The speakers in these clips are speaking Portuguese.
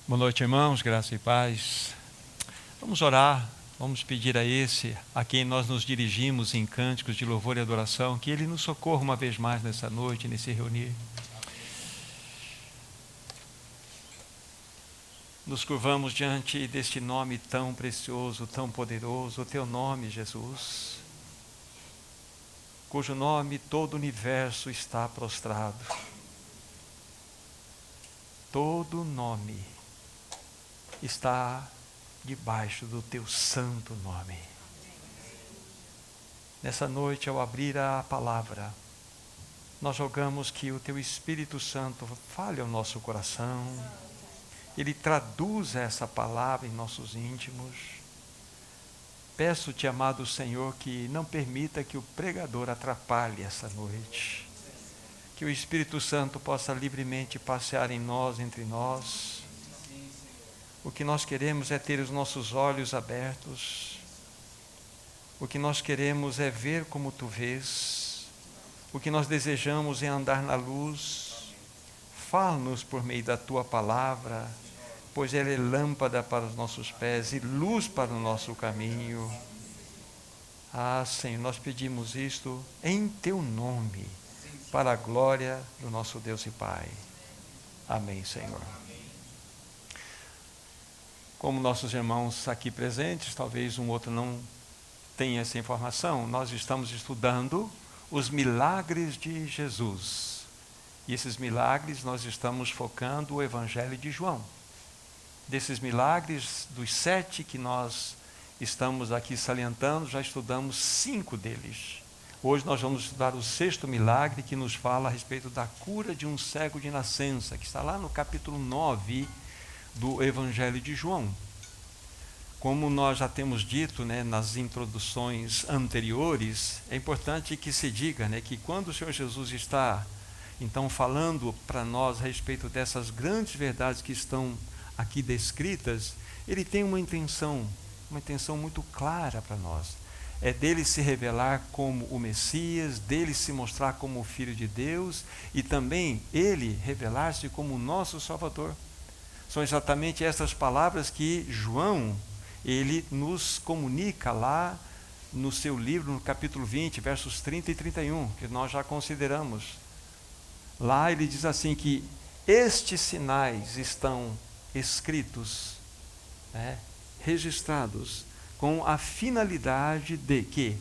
Boa noite, irmãos, graça e paz. Vamos orar, vamos pedir a esse, a quem nós nos dirigimos em cânticos de louvor e adoração, que Ele nos socorra uma vez mais nessa noite, nesse reunir. Nos curvamos diante deste nome tão precioso, tão poderoso, o Teu nome, Jesus, cujo nome todo o universo está prostrado. Todo nome está debaixo do Teu santo nome. Nessa noite, ao abrir a palavra, nós rogamos que o Teu Espírito Santo fale ao nosso coração, Ele traduza essa palavra em nossos íntimos. Peço-te, amado Senhor, que não permita que o pregador atrapalhe essa noite. Que o Espírito Santo possa livremente passear em nós, entre nós. O que nós queremos é ter os nossos olhos abertos. O que nós queremos é ver como Tu vês. O que nós desejamos é andar na luz. Fala-nos por meio da Tua palavra, pois ela é lâmpada para os nossos pés e luz para o nosso caminho. Ah, Senhor, nós pedimos isto em Teu nome, para a glória do nosso Deus e Pai. Amém, Senhor. Como nossos irmãos aqui presentes, talvez um outro não tenha essa informação, nós estamos estudando os milagres de Jesus. E esses milagres nós estamos focando o Evangelho de João. Desses milagres, dos 7 que nós estamos aqui salientando, já estudamos 5 deles. Hoje nós vamos estudar o 6º milagre, que nos fala a respeito da cura de um cego de nascença, que está lá no capítulo 9 do Evangelho de João. Como nós já temos dito, nas introduções anteriores, é importante que se diga, que quando o Senhor Jesus está, então, falando para nós a respeito dessas grandes verdades que estão aqui descritas, Ele tem uma intenção muito clara para nós. É dele se revelar como o Messias, dele se mostrar como o Filho de Deus e também ele revelar-se como o nosso Salvador. São exatamente essas palavras que João, ele nos comunica lá no seu livro, no capítulo 20, versos 30 e 31, que nós já consideramos. Lá ele diz assim que estes sinais estão escritos, registrados, com a finalidade de que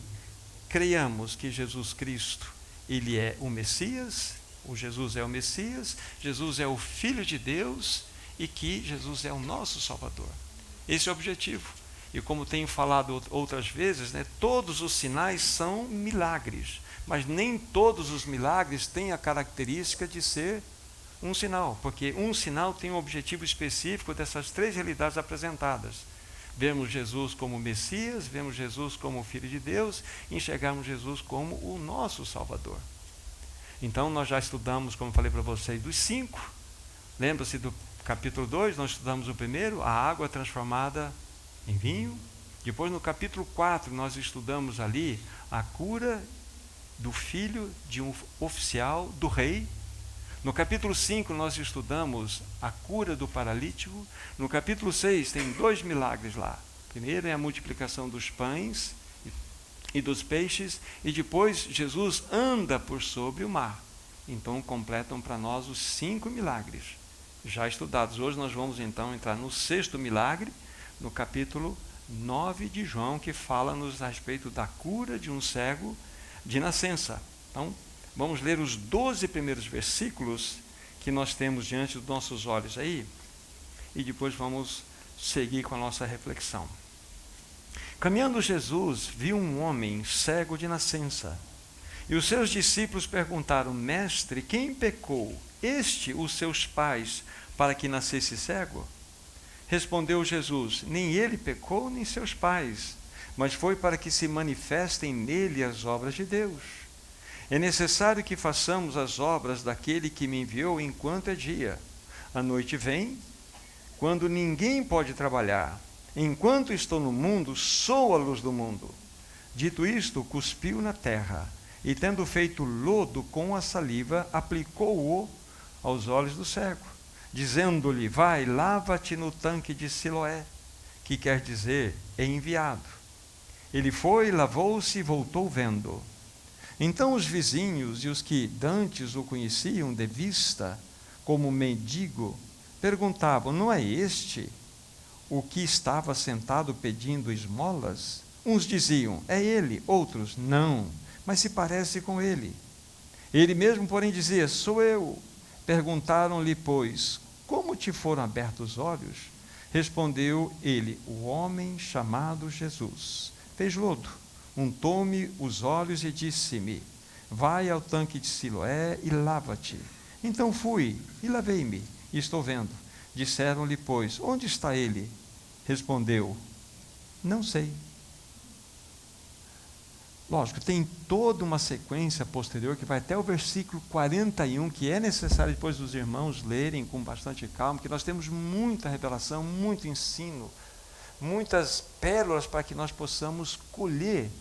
creiamos que Jesus Cristo, Ele é o Messias, o Jesus é o Messias, Jesus é o Filho de Deus e que Jesus é o nosso Salvador. Esse é o objetivo. E como tenho falado outras vezes, todos os sinais são milagres, mas nem todos os milagres têm a característica de ser um sinal, porque um sinal tem um objetivo específico dessas 3 realidades apresentadas. Vemos Jesus como Messias, vemos Jesus como o Filho de Deus, e enxergamos Jesus como o nosso Salvador. Então nós já estudamos, como falei para vocês, dos 5. Lembra-se do capítulo 2, nós estudamos o primeiro, a água transformada em vinho. Depois no capítulo 4 nós estudamos ali a cura do filho de um oficial do rei. No capítulo 5 nós estudamos a cura do paralítico. No capítulo 6 tem 2 milagres lá. Primeiro é a multiplicação dos pães e dos peixes, e depois Jesus anda por sobre o mar. Então completam para nós os 5 milagres já estudados. Hoje nós vamos então entrar no 6º milagre, no capítulo 9 de João, que fala-nos a respeito da cura de um cego de nascença. Então, vamos ler os 12 primeiros versículos que nós temos diante dos nossos olhos aí, e depois vamos seguir com a nossa reflexão. Caminhando Jesus, viu um homem cego de nascença, e os seus discípulos perguntaram: Mestre, quem pecou, este ou seus pais, para que nascesse cego? Respondeu Jesus: Nem ele pecou, nem seus pais, mas foi para que se manifestem nele as obras de Deus. É necessário que façamos as obras daquele que me enviou enquanto é dia. A noite vem, quando ninguém pode trabalhar. Enquanto estou no mundo, sou a luz do mundo. Dito isto, cuspiu na terra, e tendo feito lodo com a saliva, aplicou-o aos olhos do cego. dizendo-lhe: vai, lava-te no tanque de Siloé, que quer dizer enviado. Ele foi, lavou-se e voltou vendo. Então os vizinhos e os que dantes o conheciam de vista como mendigo perguntavam: não é este o que estava sentado pedindo esmolas? Uns diziam: é ele. Outros: não, mas se parece com ele. Ele mesmo, porém, dizia: sou eu. Perguntaram-lhe, pois: como te foram abertos os olhos? Respondeu ele: o homem chamado Jesus fez lodo, untou-me os olhos e disse-me: vai ao tanque de Siloé e lava-te. Então fui e lavei-me, e estou vendo. Disseram-lhe, pois: onde está ele? Respondeu: não sei. Lógico, tem toda uma sequência posterior que vai até o versículo 41, que é necessário depois dos irmãos lerem com bastante calma, que nós temos muita revelação, muito ensino, muitas pérolas para que nós possamos colher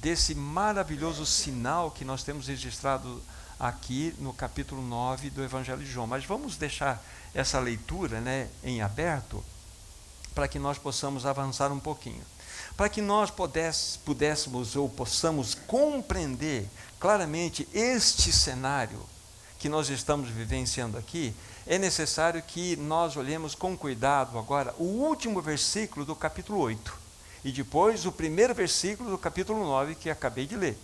desse maravilhoso sinal que nós temos registrado aqui no capítulo 9 do Evangelho de João. Mas vamos deixar essa leitura, em aberto, para que nós possamos avançar um pouquinho. Para que nós pudéssemos ou possamos compreender claramente este cenário que nós estamos vivenciando aqui, é necessário que nós olhemos com cuidado agora o último versículo do capítulo 8 e depois o primeiro versículo do capítulo 9 que acabei de ler.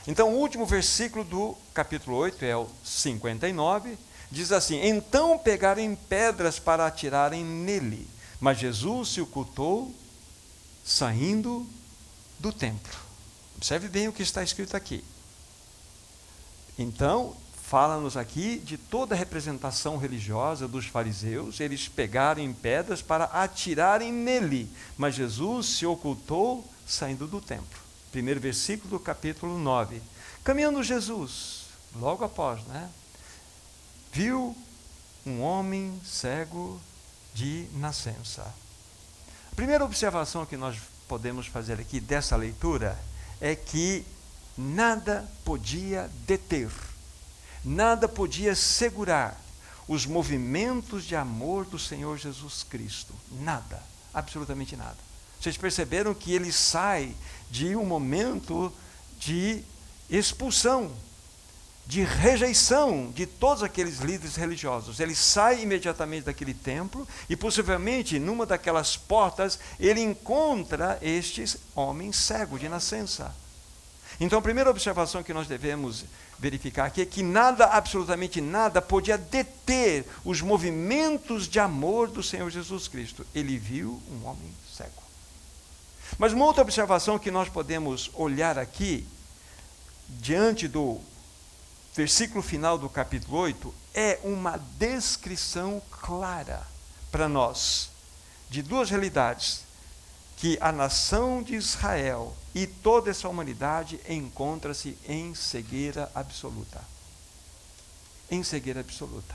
Então, o último versículo do capítulo 8 é o 59, diz assim: então pegarem pedras para atirarem nele, mas Jesus se ocultou saindo do templo. Observe bem o que está escrito aqui. Então, fala-nos aqui de toda a representação religiosa dos fariseus. Eles pegaram em pedras para atirarem nele, mas Jesus se ocultou saindo do templo. Primeiro versículo do capítulo 9. Caminhando Jesus, logo após, viu um homem cego de nascença. A primeira observação que nós podemos fazer aqui dessa leitura é que nada podia deter, nada podia segurar os movimentos de amor do Senhor Jesus Cristo. Nada, absolutamente nada. Vocês perceberam que ele sai de um momento de expulsão, de rejeição de todos aqueles líderes religiosos. Ele sai imediatamente daquele templo e possivelmente numa daquelas portas ele encontra este homem cego de nascença. Então a primeira observação que nós devemos verificar aqui é que nada, absolutamente nada, podia deter os movimentos de amor do Senhor Jesus Cristo. Ele viu um homem cego. Mas uma outra observação que nós podemos olhar aqui, diante do versículo final do capítulo 8, é uma descrição clara para nós de duas realidades: que a nação de Israel e toda essa humanidade encontra-se em cegueira absoluta. Em cegueira absoluta.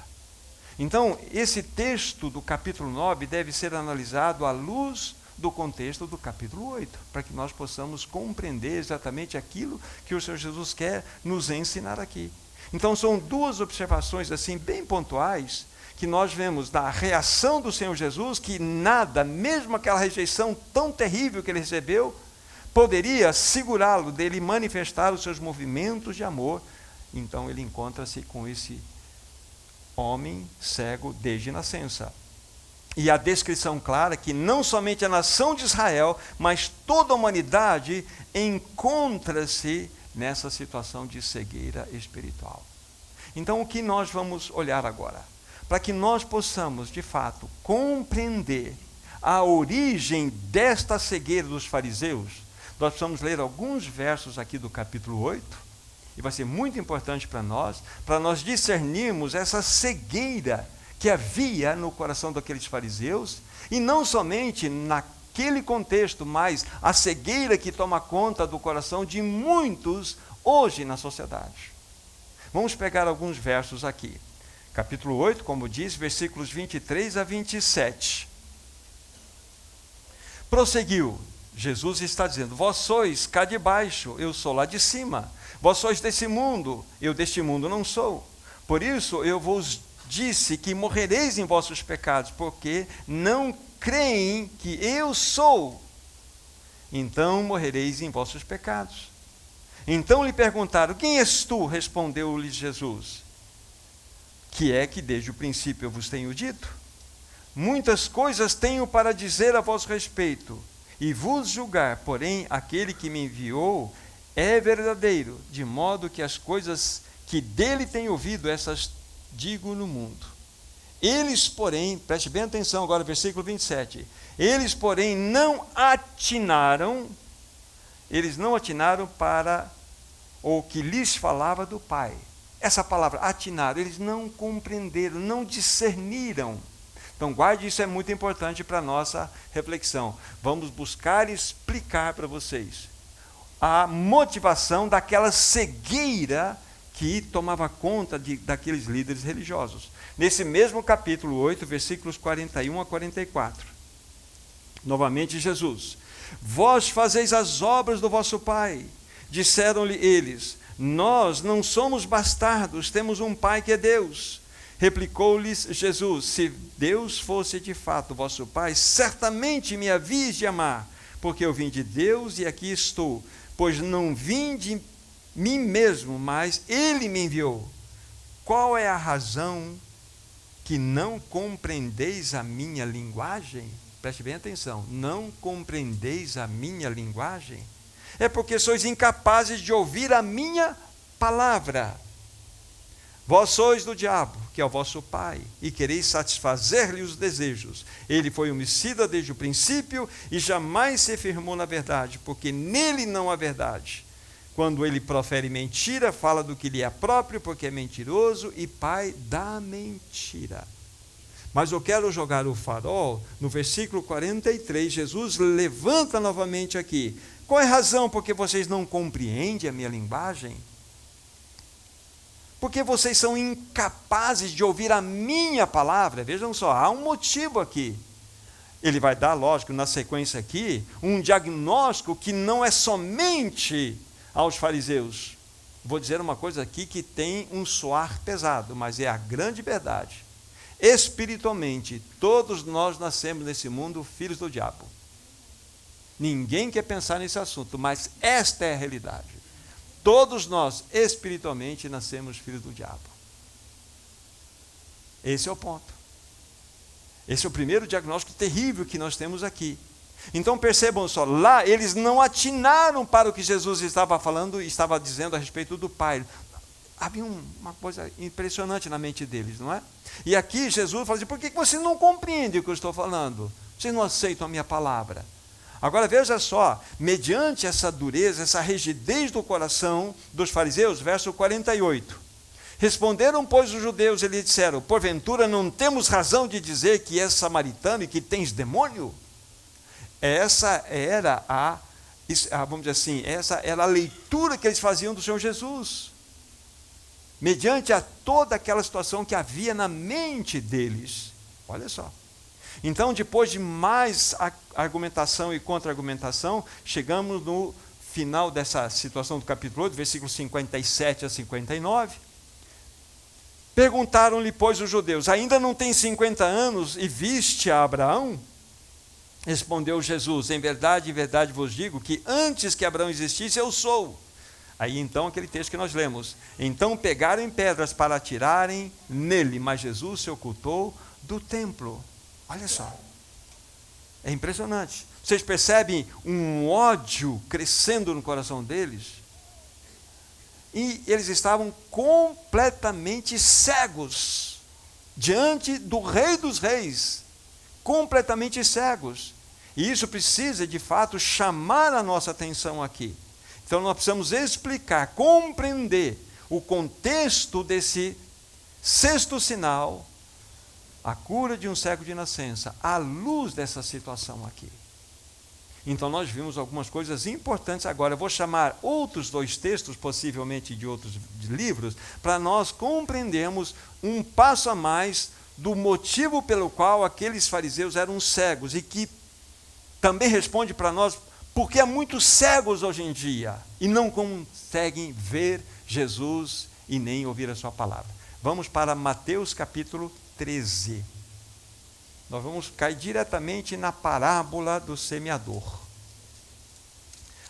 Então, esse texto do capítulo 9 deve ser analisado à luz do contexto do capítulo 8, para que nós possamos compreender exatamente aquilo que o Senhor Jesus quer nos ensinar aqui. Então, são duas observações assim bem pontuais que nós vemos na reação do Senhor Jesus, que nada, mesmo aquela rejeição tão terrível que ele recebeu, poderia segurá-lo dele manifestar os seus movimentos de amor. Então ele encontra-se com esse homem cego desde nascença. E a descrição clara que não somente a nação de Israel, mas toda a humanidade encontra-se nessa situação de cegueira espiritual. Então o que nós vamos olhar agora? Para que nós possamos, de fato, compreender a origem desta cegueira dos fariseus, nós precisamos ler alguns versos aqui do capítulo 8, e vai ser muito importante para nós discernirmos essa cegueira que havia no coração daqueles fariseus, e não somente naquele contexto, mas a cegueira que toma conta do coração de muitos hoje na sociedade. Vamos pegar alguns versos aqui. Capítulo 8, como diz, versículos 23 a 27. Prosseguiu, Jesus está dizendo: vós sois cá de baixo, eu sou lá de cima. Vós sois desse mundo, eu deste mundo não sou. Por isso eu vos disse que morrereis em vossos pecados, porque não creem que eu sou. Então morrereis em vossos pecados. Então lhe perguntaram: quem és tu? Respondeu-lhe Jesus: que é que desde o princípio eu vos tenho dito? Muitas coisas tenho para dizer a vosso respeito, e vos julgar, porém aquele que me enviou é verdadeiro, de modo que as coisas que dele tenho ouvido, essas digo no mundo. Eles, porém, preste bem atenção agora, versículo 27, eles, porém, não atinaram para o que lhes falava do Pai. Essa palavra, atinaram, eles não compreenderam, não discerniram. Então, guarde, isso é muito importante para a nossa reflexão. Vamos buscar explicar para vocês a motivação daquela cegueira que tomava conta daqueles líderes religiosos. Nesse mesmo capítulo 8, versículos 41 a 44. Novamente Jesus: vós fazeis as obras do vosso pai. Disseram-lhe eles: nós não somos bastardos, temos um pai que é Deus. Replicou-lhes Jesus: se Deus fosse de fato vosso pai, certamente me havíeis de amar, porque eu vim de Deus e aqui estou, pois não vim de mim mesmo, mas ele me enviou. Qual é a razão que não compreendeis a minha linguagem? Preste bem atenção, não compreendeis a minha linguagem? É porque sois incapazes de ouvir a minha palavra. Vós sois do diabo, que é o vosso pai, e quereis satisfazer-lhe os desejos. Ele foi homicida desde o princípio e jamais se firmou na verdade, porque nele não há verdade. Quando ele profere mentira, fala do que lhe é próprio, porque é mentiroso e pai da mentira. Mas eu quero jogar o farol no versículo 43, Jesus levanta novamente aqui. Qual é a razão porque vocês não compreendem a minha linguagem? Porque vocês são incapazes de ouvir a minha palavra. Vejam só, há um motivo aqui. Ele vai dar, lógico, na sequência aqui, um diagnóstico que não é somente aos fariseus. Vou dizer uma coisa aqui que tem um soar pesado, mas é a grande verdade. Espiritualmente, todos nós nascemos nesse mundo filhos do diabo. Ninguém quer pensar nesse assunto, mas esta é a realidade. Todos nós, espiritualmente, nascemos filhos do diabo. Esse é o ponto. Esse é o primeiro diagnóstico terrível que nós temos aqui. Então percebam só, lá eles não atinaram para o que Jesus estava falando e estava dizendo a respeito do Pai. Havia uma coisa impressionante na mente deles, não é? E aqui Jesus fala assim: por que você não compreende o que eu estou falando? Vocês não aceitam a minha palavra. Agora veja só, mediante essa dureza, essa rigidez do coração dos fariseus, verso 48. Responderam, pois, os judeus e lhe disseram: porventura não temos razão de dizer que és samaritano e que tens demônio? Essa era vamos dizer assim, essa era a leitura que eles faziam do Senhor Jesus. Mediante a toda aquela situação que havia na mente deles. Olha só. Então, depois de mais argumentação e contra-argumentação, chegamos no final dessa situação do capítulo 8, versículos 57 a 59. Perguntaram-lhe, pois, os judeus: ainda não tem 50 anos e viste a Abraão? Respondeu Jesus: em verdade vos digo que antes que Abraão existisse, eu sou. Aí então aquele texto que nós lemos: então pegaram em pedras para atirarem nele, mas Jesus se ocultou do templo. Olha só, é impressionante. Vocês percebem um ódio crescendo no coração deles? E eles estavam completamente cegos diante do Rei dos Reis, completamente cegos. E isso precisa, de fato, chamar a nossa atenção aqui. Então nós precisamos explicar, compreender o contexto desse sexto sinal, a cura de um cego de nascença, à luz dessa situação aqui. Então nós vimos algumas coisas importantes. Agora eu vou chamar outros dois textos, possivelmente de outros livros, para nós compreendermos um passo a mais do motivo pelo qual aqueles fariseus eram cegos, e que também responde para nós porque há muitos cegos hoje em dia e não conseguem ver Jesus e nem ouvir a sua palavra. Vamos para Mateus capítulo 13. Nós vamos cair diretamente na parábola do semeador.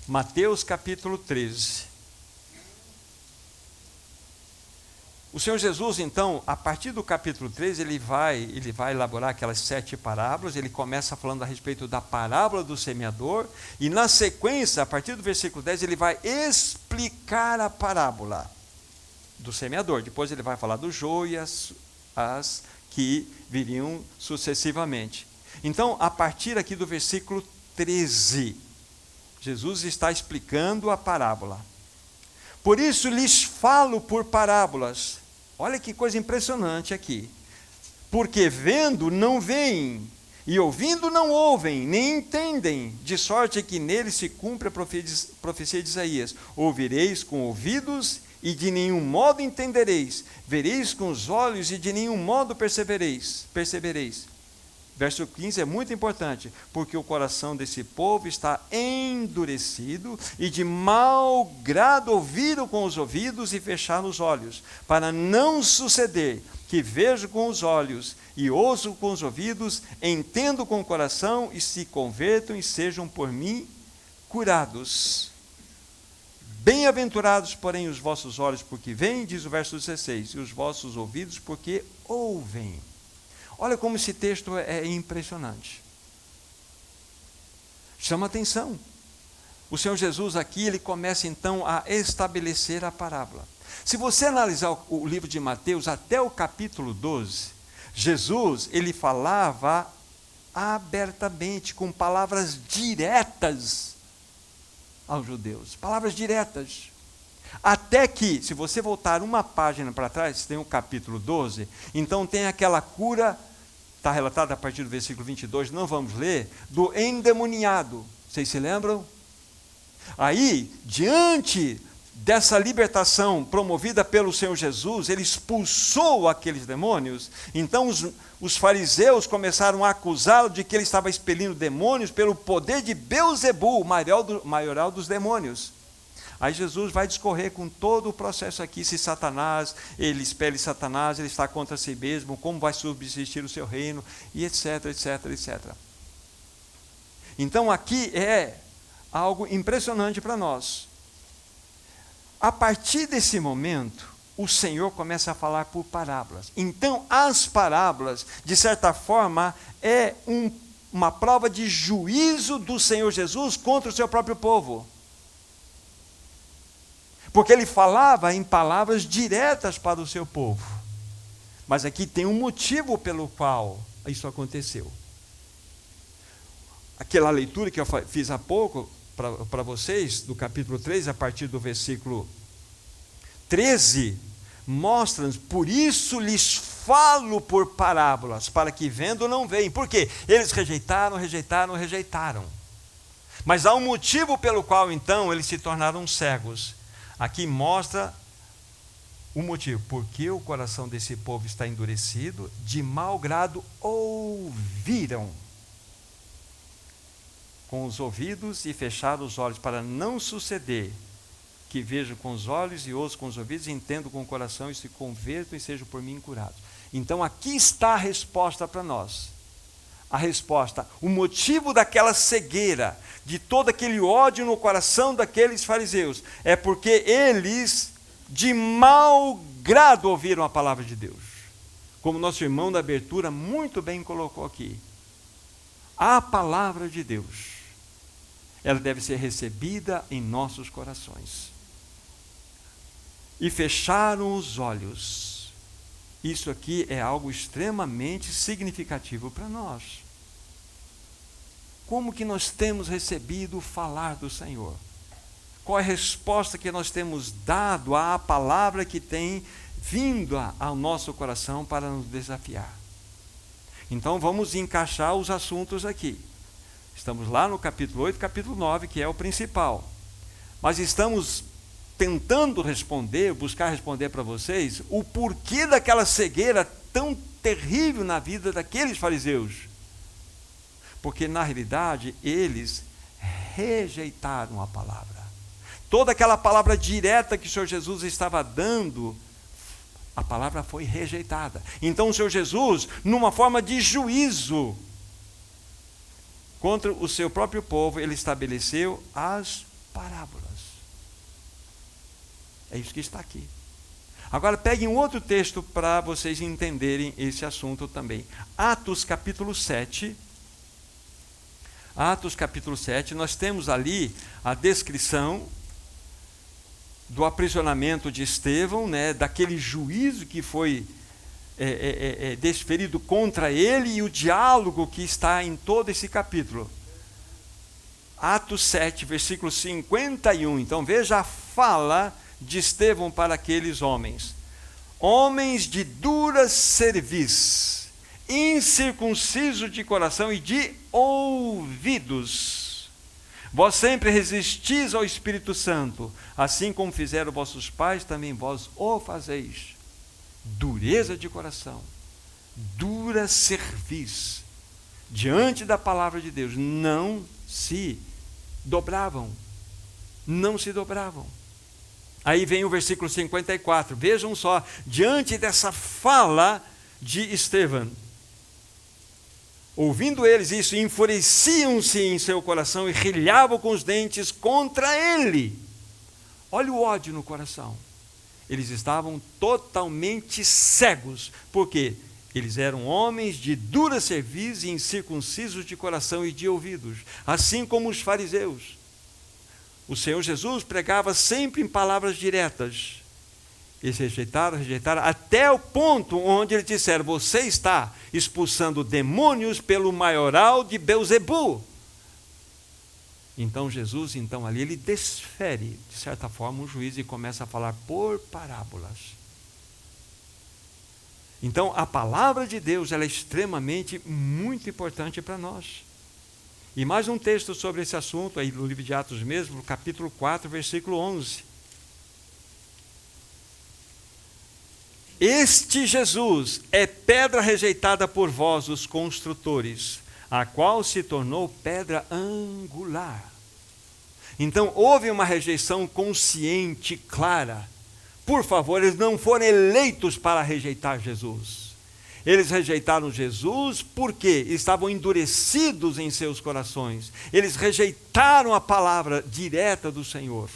Mateus capítulo 13. O Senhor Jesus, então, a partir do capítulo 13, ele vai elaborar aquelas 7 parábolas. Ele começa falando a respeito da parábola do semeador, e na sequência, a partir do versículo 10, ele vai explicar a parábola do semeador. Depois ele vai falar do joio e as que viriam sucessivamente. Então, a partir aqui do versículo 13, Jesus está explicando a parábola. Por isso lhes falo por parábolas. Olha que coisa impressionante aqui. Porque vendo não veem, e ouvindo não ouvem, nem entendem, de sorte que nele se cumpre a profecia de Isaías. Ouvireis com ouvidos e de nenhum modo entendereis, vereis com os olhos e de nenhum modo percebereis. Verso 15 é muito importante, porque o coração desse povo está endurecido, e de mau grado ouviram com os ouvidos e fecharam os olhos, para não suceder que vejo com os olhos e ouço com os ouvidos, entendo com o coração e se convertam e sejam por mim curados. Bem-aventurados, porém, os vossos olhos porque veem, diz o verso 16, e os vossos ouvidos porque ouvem. Olha como esse texto é impressionante. Chama atenção. O Senhor Jesus aqui, ele começa então a estabelecer a parábola. Se você analisar o livro de Mateus até o capítulo 12, Jesus, ele falava abertamente, com palavras diretas aos judeus. Palavras diretas. Até que, se você voltar uma página para trás, tem o capítulo 12, então tem aquela cura, está relatada a partir do versículo 22, não vamos ler, do endemoniado. Vocês se lembram? Aí, diante dessa libertação promovida pelo Senhor Jesus, ele expulsou aqueles demônios. Então os fariseus começaram a acusá-lo de que ele estava expelindo demônios pelo poder de Beelzebul, o maioral dos demônios. Aí Jesus vai discorrer com todo o processo aqui, se Satanás, ele expele Satanás, ele está contra si mesmo, como vai subsistir o seu reino, e etc, etc, etc. Então aqui é algo impressionante para nós. A partir desse momento, o Senhor começa a falar por parábolas. Então as parábolas, de certa forma, é uma prova de juízo do Senhor Jesus contra o seu próprio povo. Porque ele falava em palavras diretas para o seu povo. Mas aqui tem um motivo pelo qual isso aconteceu. Aquela leitura que eu fiz há pouco para vocês, do capítulo 3, a partir do versículo 13, mostra-nos, por isso lhes falo por parábolas, para que vendo não veem. Por quê? Eles rejeitaram. Mas há um motivo pelo qual, então, eles se tornaram cegos. Aqui mostra o motivo, porque o coração desse povo está endurecido, de mau grado ouviram com os ouvidos e fecharam os olhos, para não suceder que vejam com os olhos e ouçam com os ouvidos, e entendam com o coração e se convertam e sejam por mim curados. Então aqui está a resposta para nós. A resposta, o motivo daquela cegueira, de todo aquele ódio no coração daqueles fariseus, é porque eles de mau grado ouviram a palavra de Deus. Como nosso irmão da abertura muito bem colocou aqui. A palavra de Deus, ela deve ser recebida em nossos corações. E fecharam os olhos. Isso aqui é algo extremamente significativo para nós. Como que nós temos recebido o falar do Senhor? Qual é a resposta que nós temos dado à palavra que tem vindo ao nosso coração para nos desafiar? Então vamos encaixar os assuntos aqui. Estamos lá no capítulo 8, capítulo 9, que é o principal. Mas estamos tentando buscar responder para vocês o porquê daquela cegueira tão terrível na vida daqueles fariseus. Porque na realidade eles rejeitaram a palavra. Toda aquela palavra direta que o Senhor Jesus estava dando A palavra foi rejeitada. Então o Senhor Jesus, numa forma de juízo contra o seu próprio povo, ele estabeleceu as parábolas. É isso que está aqui. Agora peguem um outro texto para vocês entenderem esse assunto também. Atos capítulo 7. Atos capítulo 7, nós temos ali a descrição do aprisionamento de Estevão, né, daquele juízo que foi desferido contra ele e o diálogo que está em todo esse capítulo. Atos 7, versículo 51. Então veja a fala de Estevão para aqueles homens. Homens de dura cerviz, incircuncisos de coração e de ouvidos. Vós sempre resistis ao Espírito Santo, assim como fizeram vossos pais, também vós o fazeis. Dureza de coração, dura cerviz, diante da palavra de Deus, não se dobravam. Não se dobravam. Aí vem o versículo 54, vejam só, diante dessa fala de Estevão, ouvindo eles isso, enfureciam-se em seu coração e rilhavam com os dentes contra ele. Olha o ódio no coração. Eles estavam totalmente cegos, porque eles eram homens de dura cerviz e incircuncisos de coração e de ouvidos, assim como os fariseus. O Senhor Jesus pregava sempre em palavras diretas. Eles rejeitaram, até o ponto onde eles disseram: você está expulsando demônios pelo maioral de Belzebu. Então Jesus, ali ele desfere, de certa forma, um juízo e começa a falar por parábolas. Então a palavra de Deus, ela é extremamente muito importante para nós. E mais um texto sobre esse assunto, aí no livro de Atos mesmo, no capítulo 4, versículo 11. Este Jesus é pedra rejeitada por vós, os construtores, a qual se tornou pedra angular. Então houve uma rejeição consciente, clara. Por favor, eles não foram eleitos para rejeitar Jesus. Eles rejeitaram Jesus porque estavam endurecidos em seus corações. Eles rejeitaram a palavra direta do Senhor.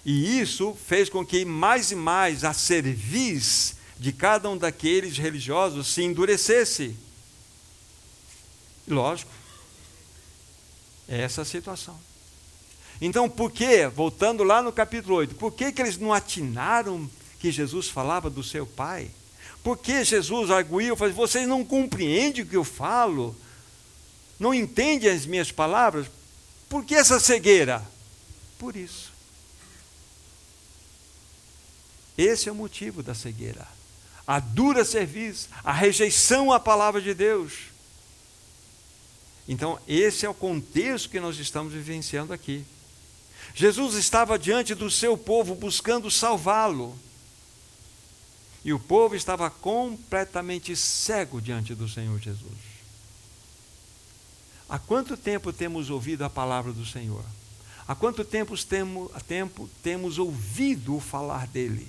E isso fez com que mais e mais a cerviz de cada um daqueles religiosos se endurecesse. Lógico, é essa a situação. Então, por que, voltando lá no capítulo 8, por que eles não atinaram que Jesus falava do seu Pai? Por que Jesus arguiu, falou: vocês não compreendem o que eu falo? Não entendem as minhas palavras? Por que essa cegueira? Por isso. Esse é o motivo da cegueira. A dura cerviz, a rejeição à palavra de Deus. Então, esse é o contexto que nós estamos vivenciando aqui. Jesus estava diante do seu povo buscando salvá-lo. E o povo estava completamente cego diante do Senhor Jesus. Há quanto tempo temos ouvido a palavra do Senhor? Há quanto tempo temos ouvido falar dele?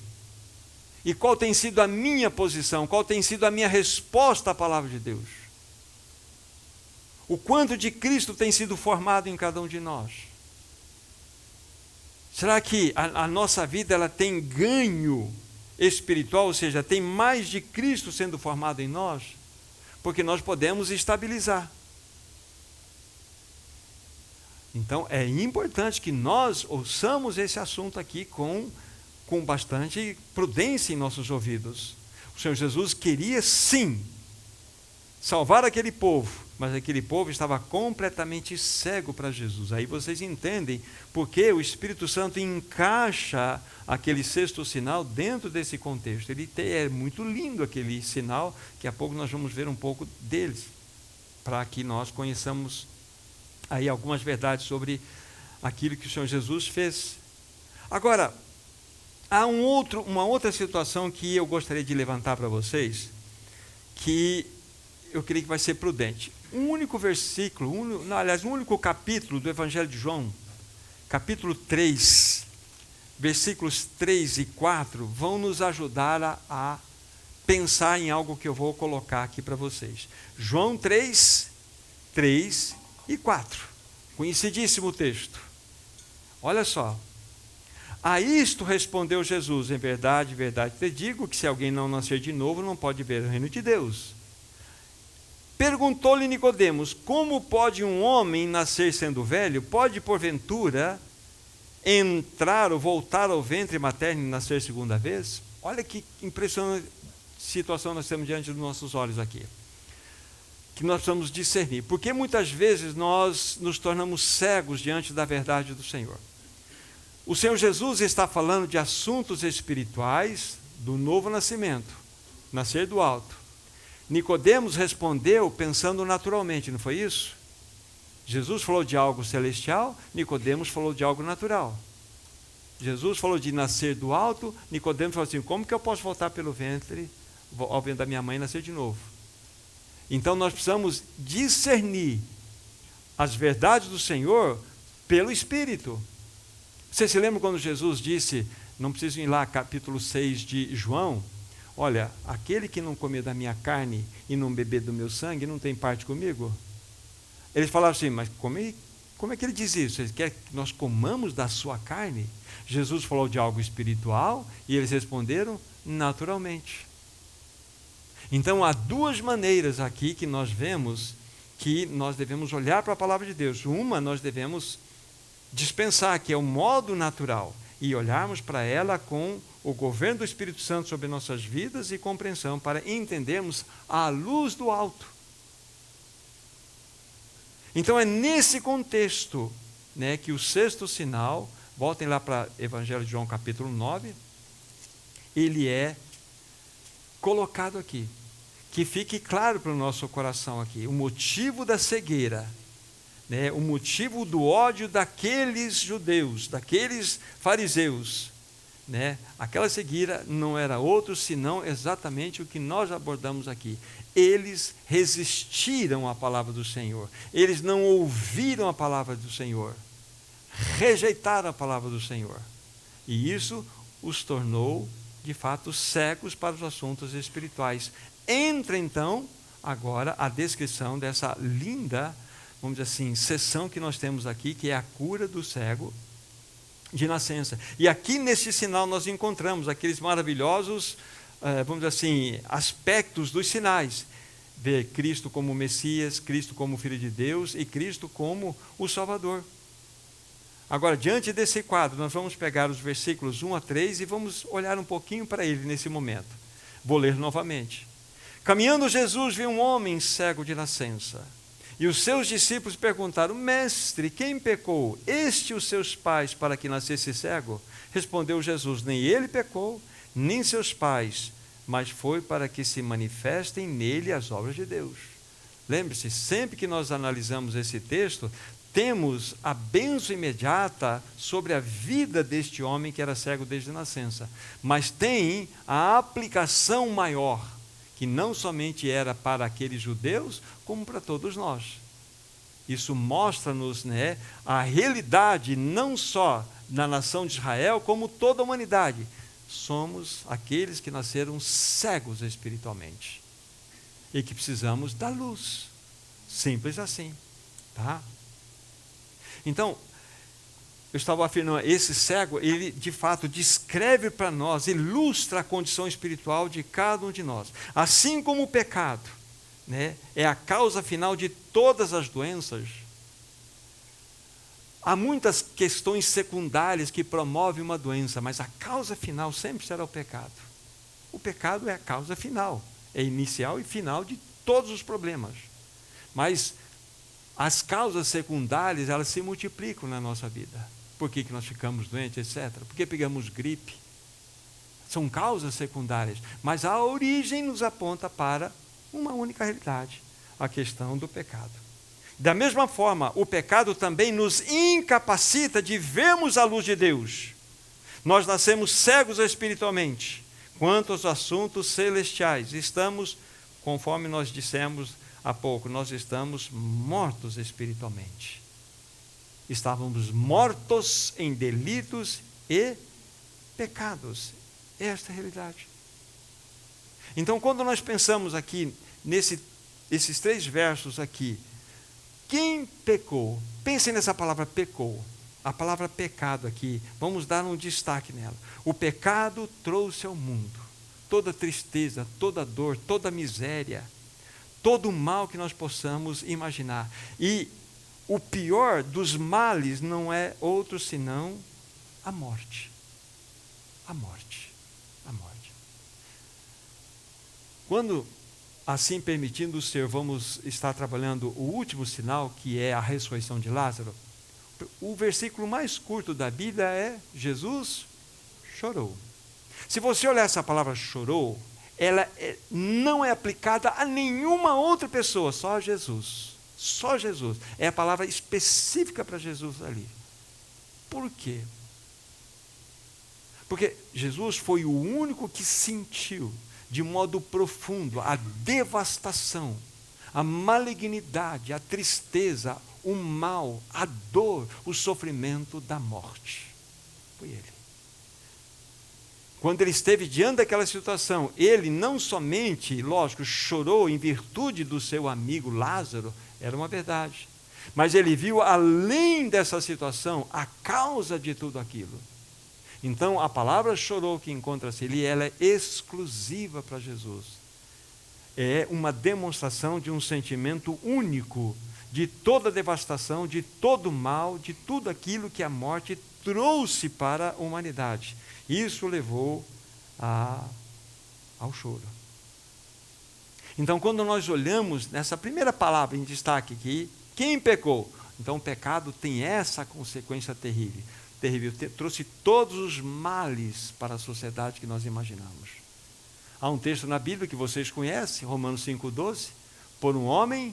E qual tem sido a minha posição? Qual tem sido a minha resposta à palavra de Deus? O quanto de Cristo tem sido formado em cada um de nós? Será que a nossa vida ela tem ganho espiritual, ou seja, tem mais de Cristo sendo formado em nós? Porque nós podemos estabilizar. Então é importante que nós ouçamos esse assunto aqui com bastante prudência em nossos ouvidos. O Senhor Jesus queria sim salvar aquele povo, mas aquele povo estava completamente cego para Jesus. Aí vocês entendem porque o Espírito Santo encaixa aquele sexto sinal dentro desse contexto. É muito lindo aquele sinal, que a pouco nós vamos ver um pouco deles, para que nós conheçamos aí algumas verdades sobre aquilo que o Senhor Jesus fez. Agora, há uma outra situação que eu gostaria de levantar para vocês, que eu creio que vai ser prudente. Um único versículo, um único capítulo do Evangelho de João, capítulo 3, versículos 3 e 4, vão nos ajudar a pensar em algo que eu vou colocar aqui para vocês. João 3, 3 e 4. Conhecidíssimo texto. Olha só. A isto respondeu Jesus: em verdade, verdade te digo, que se alguém não nascer de novo, não pode ver o reino de Deus. Perguntou-lhe Nicodemos: como pode um homem nascer sendo velho? Pode, porventura, entrar ou voltar ao ventre materno e nascer segunda vez? Olha que impressionante situação nós temos diante dos nossos olhos aqui, que nós precisamos discernir, porque muitas vezes nós nos tornamos cegos diante da verdade do Senhor. O Senhor Jesus está falando de assuntos espirituais do novo nascimento, nascer do alto. Nicodemos respondeu pensando naturalmente, não foi isso? Jesus falou de algo celestial, Nicodemos falou de algo natural. Jesus falou de nascer do alto, Nicodemos falou assim: como que eu posso voltar pelo ventre, ao ventre da minha mãe, e nascer de novo? Então nós precisamos discernir as verdades do Senhor pelo Espírito. Você se lembra quando Jesus disse, não preciso ir lá, capítulo 6 de João, olha, aquele que não comer da minha carne e não beber do meu sangue, não tem parte comigo? Eles falaram assim, mas como é que ele diz isso? Ele quer que nós comamos da sua carne? Jesus falou de algo espiritual e eles responderam naturalmente. Então há duas maneiras aqui que nós vemos que nós devemos olhar para a palavra de Deus. Uma, nós devemos dispensar, que é o modo natural, e olharmos para ela com o governo do Espírito Santo sobre nossas vidas e compreensão, para entendermos a luz do alto. Então é nesse contexto, né, que o sexto sinal, voltem lá para Evangelho de João capítulo 9, ele é colocado aqui. Que fique claro para o nosso coração aqui, o motivo da cegueira, né, o motivo do ódio daqueles judeus, daqueles fariseus, né, aquela cegueira não era outro senão exatamente o que nós abordamos aqui. Eles resistiram à palavra do Senhor, eles não ouviram a palavra do Senhor, rejeitaram a palavra do Senhor, e isso os tornou de fato cegos para os assuntos espirituais. Entra então agora a descrição dessa linda, vamos dizer assim, sessão que nós temos aqui, que é a cura do cego de nascença. E aqui nesse sinal nós encontramos aqueles maravilhosos, vamos dizer assim, aspectos dos sinais. Ver Cristo como Messias, Cristo como Filho de Deus e Cristo como o Salvador. Agora, diante desse quadro, nós vamos pegar os versículos 1 a 3 e vamos olhar um pouquinho para ele nesse momento. Vou ler novamente. Caminhando Jesus viu um homem cego de nascença. E os seus discípulos perguntaram: Mestre, quem pecou, este ou seus pais, para que nascesse cego? Respondeu Jesus: nem ele pecou, nem seus pais, mas foi para que se manifestem nele as obras de Deus. Lembre-se, sempre que nós analisamos esse texto, temos a bênção imediata sobre a vida deste homem que era cego desde a nascença. Mas tem a aplicação maior, que não somente era para aqueles judeus, como para todos nós. Isso mostra-nos, né, a realidade não só na nação de Israel, como toda a humanidade. Somos aqueles que nasceram cegos espiritualmente e que precisamos da luz. Simples assim, tá? Então, eu estava afirmando, esse cego, ele de fato descreve para nós, ilustra a condição espiritual de cada um de nós. Assim como o pecado, né, é a causa final de todas as doenças, há muitas questões secundárias que promovem uma doença, mas a causa final sempre será o pecado. O pecado é a causa final, é inicial e final de todos os problemas. Mas as causas secundárias, elas se multiplicam na nossa vida. Por que nós ficamos doentes, etc. Por que pegamos gripe? São causas secundárias, mas a origem nos aponta para uma única realidade, a questão do pecado. Da mesma forma, o pecado também nos incapacita de vermos a luz de Deus. Nós nascemos cegos espiritualmente, quanto aos assuntos celestiais. Estamos, conforme nós dissemos há pouco, nós estamos mortos espiritualmente. Estávamos mortos em delitos e pecados. Esta é a realidade. Então, quando nós pensamos aqui, esses 3 versos aqui, quem pecou? Pensem nessa palavra pecou. A palavra pecado aqui, vamos dar um destaque nela. O pecado trouxe ao mundo toda tristeza, toda dor, toda miséria, todo o mal que nós possamos imaginar. E o pior dos males não é outro senão a morte. A morte. A morte. Quando, assim permitindo o Senhor, vamos estar trabalhando o último sinal, que é a ressurreição de Lázaro, o versículo mais curto da Bíblia é: Jesus chorou. Se você olhar essa palavra chorou, ela não é aplicada a nenhuma outra pessoa, só a Jesus. Só Jesus. É a palavra específica para Jesus ali. Por quê? Porque Jesus foi o único que sentiu de modo profundo a devastação, a malignidade, a tristeza, o mal, a dor, o sofrimento da morte. Foi ele. Quando ele esteve diante daquela situação, ele não somente, lógico, chorou em virtude do seu amigo Lázaro, era uma verdade, mas ele viu além dessa situação a causa de tudo aquilo. Então, a palavra chorou que encontra-se ali, ela é exclusiva para Jesus. É uma demonstração de um sentimento único, de toda a devastação, de todo o mal, de tudo aquilo que a morte trouxe para a humanidade. Isso levou ao choro. Então, quando nós olhamos nessa primeira palavra em destaque aqui, quem pecou? Então, o pecado tem essa consequência terrível. Trouxe todos os males para a sociedade que nós imaginamos. Há um texto na Bíblia que vocês conhecem, Romanos 5,12. Por um homem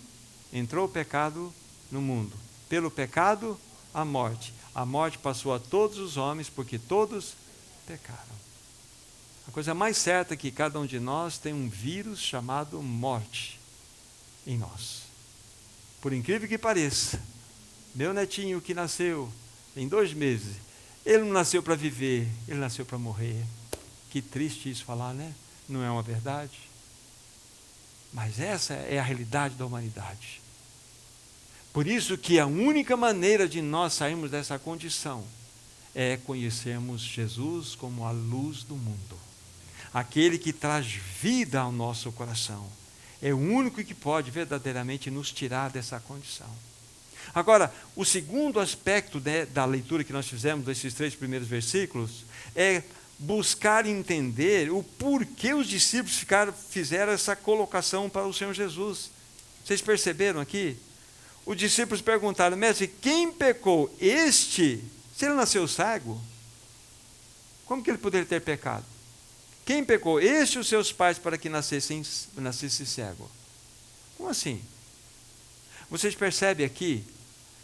entrou o pecado no mundo. Pelo pecado, a morte. A morte passou a todos os homens, porque todos pecaram. A coisa mais certa é que cada um de nós tem um vírus chamado morte em nós. Por incrível que pareça, meu netinho que nasceu em 2 meses, ele não nasceu para viver, ele nasceu para morrer. Que triste isso falar, né? Não é uma verdade? Mas essa é a realidade da humanidade. Por isso que a única maneira de nós sairmos dessa condição é conhecermos Jesus como a luz do mundo. Aquele que traz vida ao nosso coração. É o único que pode verdadeiramente nos tirar dessa condição. Agora, o segundo aspecto da leitura que nós fizemos desses 3 primeiros versículos é buscar entender o porquê os discípulos fizeram essa colocação para o Senhor Jesus. Vocês perceberam aqui? Os discípulos perguntaram: mestre, quem pecou? Se ele nasceu cego, como que ele poderia ter pecado? Quem pecou? Este ou seus pais para que nascesse cego? Como assim? Vocês percebem aqui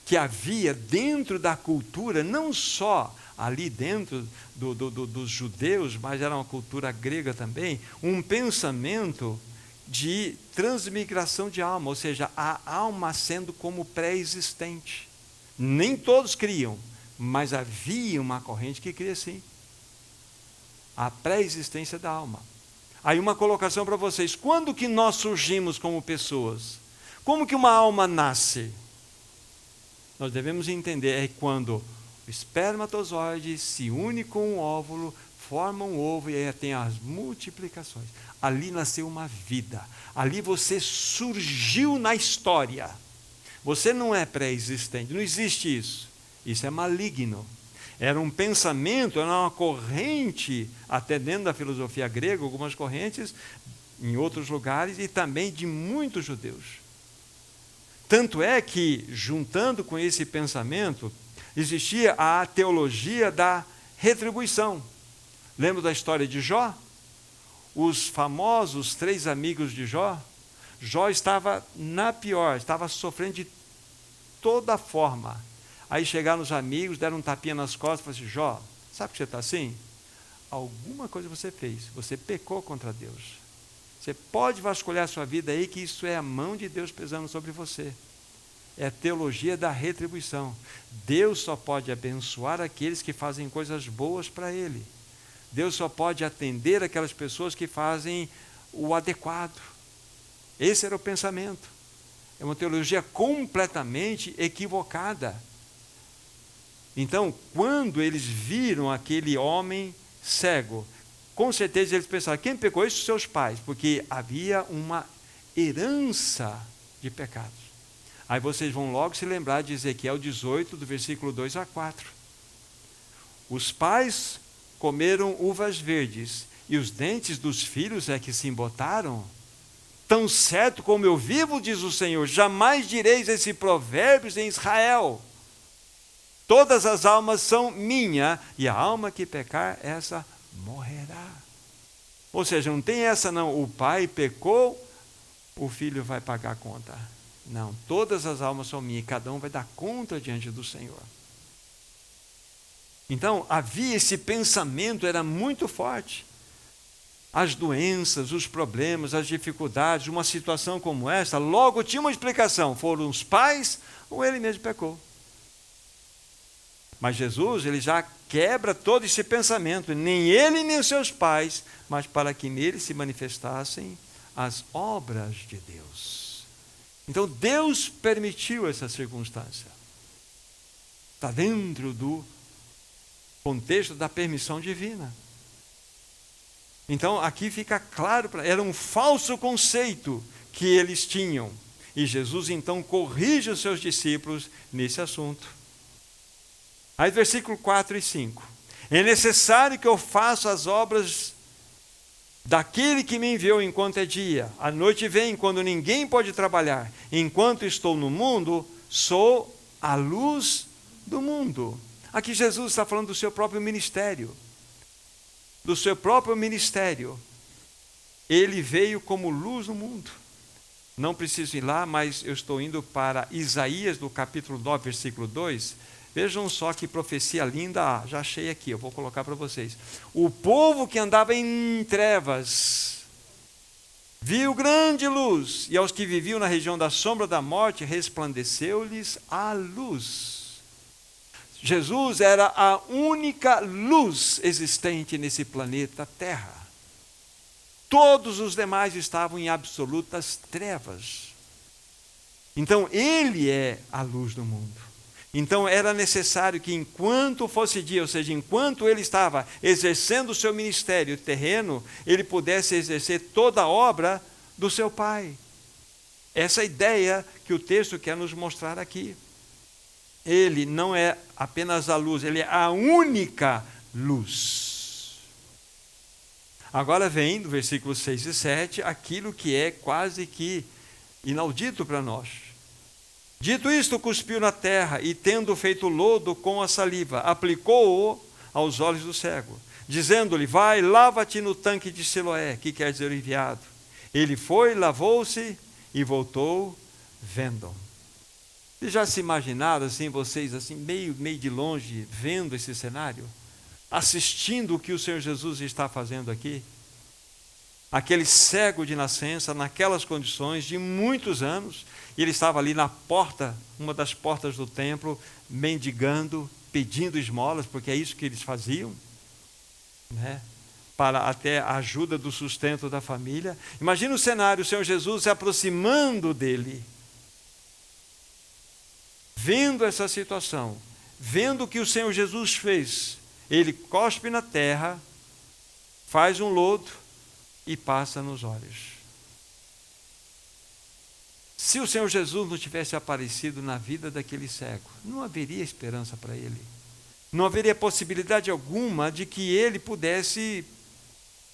que havia dentro da cultura, não só ali dentro dos judeus, mas era uma cultura grega também, um pensamento de transmigração de alma, ou seja, a alma sendo como pré-existente. Nem todos criam, mas havia uma corrente que cria sim. A pré-existência da alma. Aí uma colocação para vocês: quando que nós surgimos como pessoas? Como que uma alma nasce? Nós devemos entender, é quando o espermatozoide se une com o óvulo, forma um ovo e aí tem as multiplicações. Ali nasceu uma vida. Ali você surgiu na história. Você não é pré-existente, não existe isso. Isso é maligno. Era um pensamento, era uma corrente, até dentro da filosofia grega, algumas correntes, em outros lugares, e também de muitos judeus. Tanto é que, juntando com esse pensamento, existia a teologia da retribuição. Lembra da história de Jó? Os famosos 3 amigos de Jó? Jó estava na pior, estava sofrendo de toda forma. Aí chegaram os amigos, deram um tapinha nas costas e falaram assim: Jó, sabe que você está assim? Alguma coisa você fez, você pecou contra Deus. Você pode vasculhar a sua vida aí, que isso é a mão de Deus pesando sobre você. É a teologia da retribuição. Deus só pode abençoar aqueles que fazem coisas boas para Ele. Deus só pode atender aquelas pessoas que fazem o adequado. Esse era o pensamento. É uma teologia completamente equivocada. Então, quando eles viram aquele homem cego, com certeza eles pensaram, quem pecou isso? Seus pais, porque havia uma herança de pecados. Aí vocês vão logo se lembrar de Ezequiel 18, do versículo 2 a 4. Os pais comeram uvas verdes, e os dentes dos filhos é que se embotaram. Tão certo como eu vivo, diz o Senhor, jamais direis esse provérbio em Israel. Todas as almas são minha, e a alma que pecar, essa morrerá. Ou seja, não tem essa não, o pai pecou, o filho vai pagar a conta. Não, todas as almas são minhas, e cada um vai dar conta diante do Senhor. Então, havia esse pensamento, era muito forte. As doenças, os problemas, as dificuldades, uma situação como essa, logo tinha uma explicação, foram os pais ou ele mesmo pecou. Mas Jesus, ele já quebra todo esse pensamento, nem ele nem os seus pais, mas para que nele se manifestassem as obras de Deus. Então Deus permitiu essa circunstância. Está dentro do contexto da permissão divina. Então aqui fica claro, era um falso conceito que eles tinham. E Jesus então corrige os seus discípulos nesse assunto. Aí versículo 4 e 5. É necessário que eu faça as obras daquele que me enviou enquanto é dia. A noite vem quando ninguém pode trabalhar. Enquanto estou no mundo, sou a luz do mundo. Aqui Jesus está falando do seu próprio ministério. Do seu próprio ministério. Ele veio como luz no mundo. Não preciso ir lá, mas eu estou indo para Isaías, do capítulo 9, versículo 2. Vejam só que profecia linda, já achei aqui, eu vou colocar para vocês. O povo que andava em trevas, viu grande luz, e aos que viviam na região da sombra da morte, resplandeceu-lhes a luz. Jesus era a única luz existente nesse planeta Terra. Todos os demais estavam em absolutas trevas. Então, ele é a luz do mundo. Então era necessário que enquanto fosse dia, ou seja, enquanto ele estava exercendo o seu ministério terreno, ele pudesse exercer toda a obra do seu Pai. Essa é a ideia que o texto quer nos mostrar aqui. Ele não é apenas a luz, ele é a única luz. Agora vem, do versículo 6 e 7, aquilo que é quase que inaudito para nós. Dito isto, cuspiu na terra, e tendo feito lodo com a saliva, aplicou-o aos olhos do cego, dizendo-lhe, vai, lava-te no tanque de Siloé, que quer dizer o enviado. Ele foi, lavou-se e voltou vendo. Vocês já se imaginaram assim, vocês assim, meio de longe, vendo esse cenário? Assistindo o que o Senhor Jesus está fazendo aqui? Aquele cego de nascença, naquelas condições de muitos anos, e ele estava ali na porta, uma das portas do templo, mendigando, pedindo esmolas, porque é isso que eles faziam, né? Para até a ajuda do sustento da família. Imagina o cenário, o Senhor Jesus se aproximando dele, vendo essa situação, vendo o que o Senhor Jesus fez. Ele cospe na terra, faz um lodo e passa nos olhos. Se o Senhor Jesus não tivesse aparecido na vida daquele cego, não haveria esperança para ele. Não haveria possibilidade alguma de que ele pudesse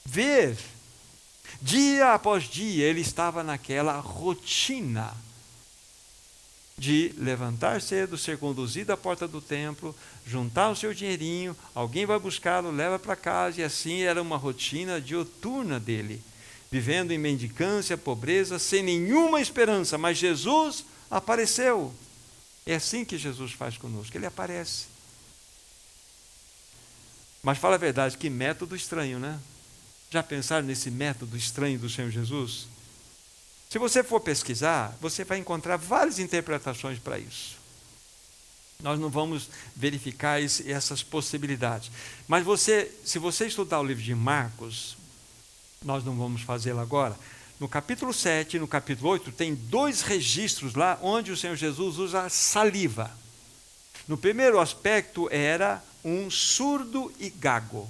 ver. Dia após dia, ele estava naquela rotina de levantar cedo, ser conduzido à porta do templo, juntar o seu dinheirinho, alguém vai buscá-lo, leva para casa, e assim era uma rotina dioturna dele. Vivendo em mendicância, pobreza, sem nenhuma esperança, mas Jesus apareceu. É assim que Jesus faz conosco, ele aparece. Mas fala a verdade, que método estranho, né? Já pensaram nesse método estranho do Senhor Jesus? Se você for pesquisar, você vai encontrar várias interpretações para isso. Nós não vamos verificar essas possibilidades. Mas se você estudar o livro de Marcos, nós não vamos fazê-lo agora, no capítulo 7 e no capítulo 8, tem 2 registros lá onde o Senhor Jesus usa saliva. No primeiro aspecto era um surdo e gago.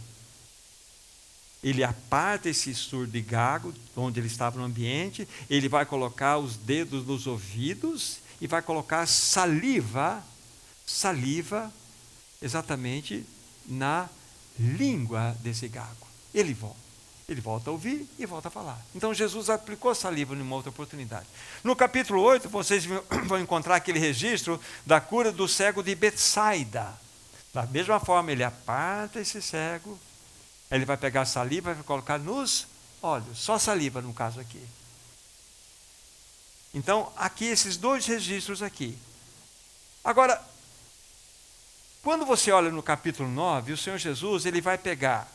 Ele aparta esse surdo e gago, onde ele estava no ambiente, ele vai colocar os dedos nos ouvidos e vai colocar saliva exatamente na língua desse gago. Ele volta a ouvir e volta a falar. Então Jesus aplicou saliva numa outra oportunidade. No capítulo 8, vocês vão encontrar aquele registro da cura do cego de Betsaida. Da mesma forma, ele aparta esse cego, ele vai pegar a saliva e vai colocar nos olhos, só saliva no caso aqui. Então, aqui esses 2 registros aqui. Agora, quando você olha no capítulo 9, o Senhor Jesus, ele vai pegar,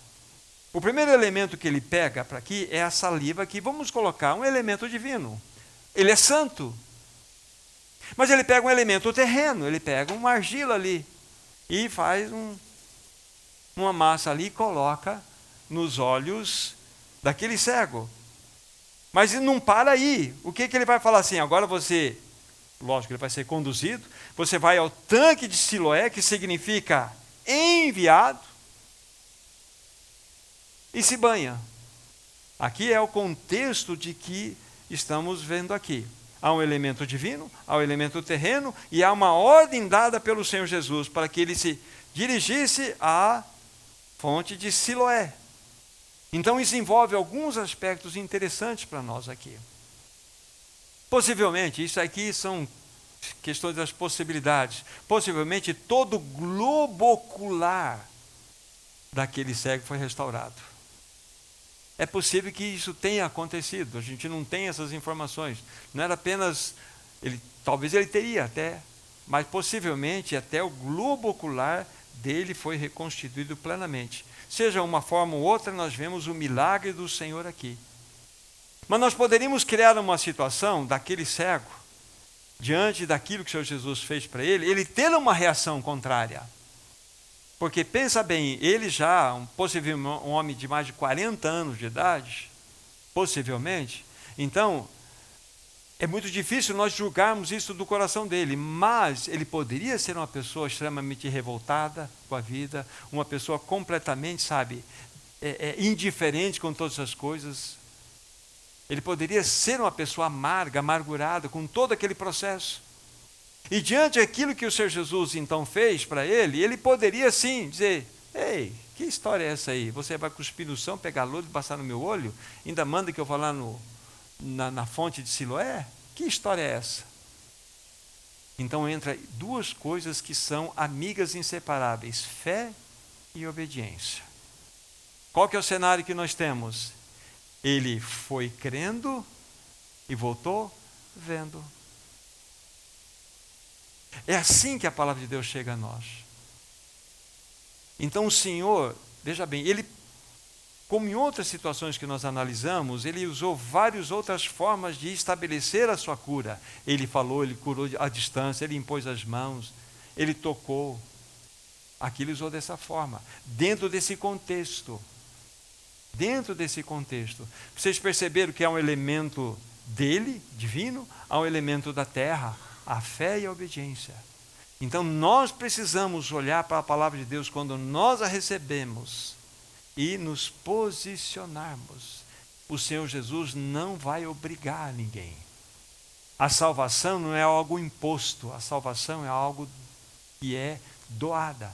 o primeiro elemento que ele pega para aqui é a saliva, que vamos colocar um elemento divino. Ele é santo. Mas ele pega um elemento terreno, ele pega uma argila ali e faz uma massa ali e coloca nos olhos daquele cego. Mas ele não para aí. O que ele vai falar assim? Agora você, lógico, ele vai ser conduzido, você vai ao tanque de Siloé, que significa enviado, e se banha. Aqui é o contexto de que estamos vendo aqui. Há um elemento divino, há um elemento terreno, e há uma ordem dada pelo Senhor Jesus para que ele se dirigisse à fonte de Siloé. Então isso envolve alguns aspectos interessantes para nós aqui. Possivelmente, isso aqui são questões das possibilidades, possivelmente todo o globo ocular daquele cego foi restaurado. É possível que isso tenha acontecido, a gente não tem essas informações. Não era apenas, talvez ele teria até, mas possivelmente até o globo ocular dele foi reconstituído plenamente. Seja uma forma ou outra, nós vemos o milagre do Senhor aqui. Mas nós poderíamos criar uma situação daquele cego, diante daquilo que o Senhor Jesus fez para ele ter uma reação contrária. Porque pensa bem, ele já, possivelmente um homem de mais de 40 anos de idade, possivelmente, então, é muito difícil nós julgarmos isso do coração dele, mas ele poderia ser uma pessoa extremamente revoltada com a vida, uma pessoa completamente, indiferente com todas as coisas. Ele poderia ser uma pessoa amarga, amargurada com todo aquele processo. E diante daquilo que o Senhor Jesus então fez para ele, ele poderia sim dizer: ei, que história é essa aí? Você vai cuspir no chão, pegar lodo e passar no meu olho? Ainda manda que eu vá lá na fonte de Siloé? Que história é essa? Então entra 2 coisas que são amigas inseparáveis: fé e obediência. Qual que é o cenário que nós temos? Ele foi crendo e voltou vendo. É assim que a palavra de Deus chega a nós. Então o Senhor, veja bem, ele, como em outras situações que nós analisamos, ele usou várias outras formas de estabelecer a sua cura. Ele falou, ele curou à distância, ele impôs as mãos, ele tocou. Aqui ele usou dessa forma, dentro desse contexto. Dentro desse contexto. Vocês perceberam que há um elemento dele, divino, há um elemento da terra, a fé e a obediência. Então nós precisamos olhar para a palavra de Deus quando nós a recebemos e nos posicionarmos. O Senhor Jesus não vai obrigar ninguém. A salvação não é algo imposto, a salvação é algo que é doada.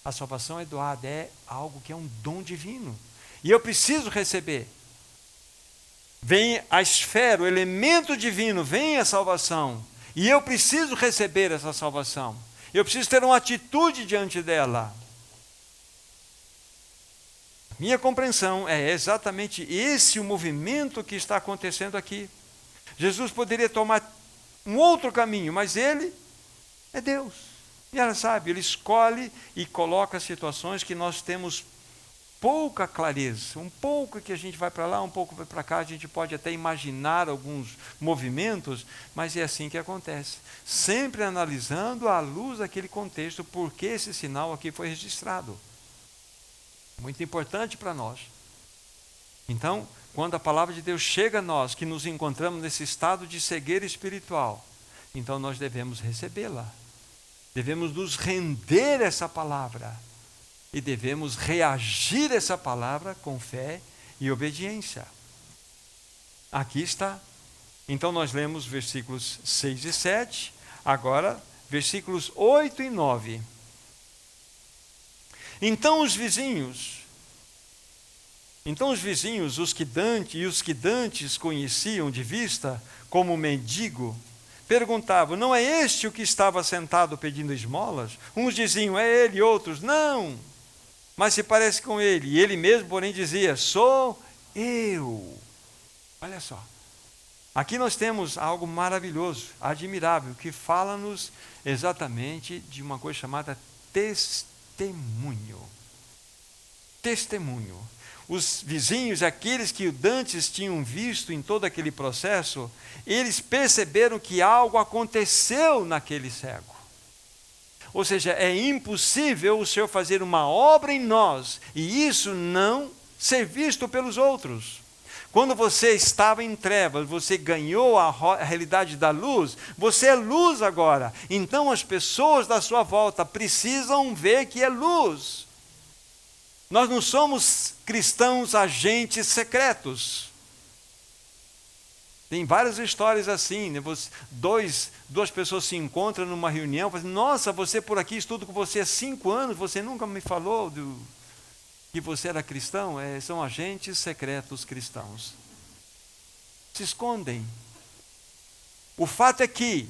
A salvação é doada, é algo que é um dom divino. E eu preciso receber. Vem a esfera, o elemento divino, vem a salvação. E eu preciso receber essa salvação. Eu preciso ter uma atitude diante dela. Minha compreensão é exatamente esse o movimento que está acontecendo aqui. Jesus poderia tomar um outro caminho, mas ele é Deus. E ela sabe, ele escolhe e coloca situações que nós temos pouca clareza, um pouco que a gente vai para lá, um pouco vai para cá, a gente pode até imaginar alguns movimentos, mas é assim que acontece. Sempre analisando à luz daquele contexto, por que esse sinal aqui foi registrado. Muito importante para nós. Então, quando a palavra de Deus chega a nós, que nos encontramos nesse estado de cegueira espiritual, então nós devemos recebê-la. Devemos nos render a essa palavra. E devemos reagir a essa palavra com fé e obediência. Aqui está. Então nós lemos versículos 6 e 7. Agora, versículos 8 e 9. Então os vizinhos, os que dantes conheciam de vista como mendigo, perguntavam: não é este o que estava sentado pedindo esmolas? Uns diziam: é ele, outros: não, mas se parece com ele. E ele mesmo, porém, dizia: sou eu. Olha só. Aqui nós temos algo maravilhoso, admirável, que fala-nos exatamente de uma coisa chamada testemunho. Testemunho. Os vizinhos, aqueles que dantes tinham visto em todo aquele processo, eles perceberam que algo aconteceu naquele cego. Ou seja, é impossível o Senhor fazer uma obra em nós e isso não ser visto pelos outros. Quando você estava em trevas, você ganhou a realidade da luz, você é luz agora. Então as pessoas da sua volta precisam ver que é luz. Nós não somos cristãos agentes secretos. Tem várias histórias assim, né? Duas pessoas se encontram numa reunião, falam: nossa, você por aqui, estudo com você há 5 anos, você nunca me falou que você era cristão. São agentes secretos cristãos. Se escondem. O fato é que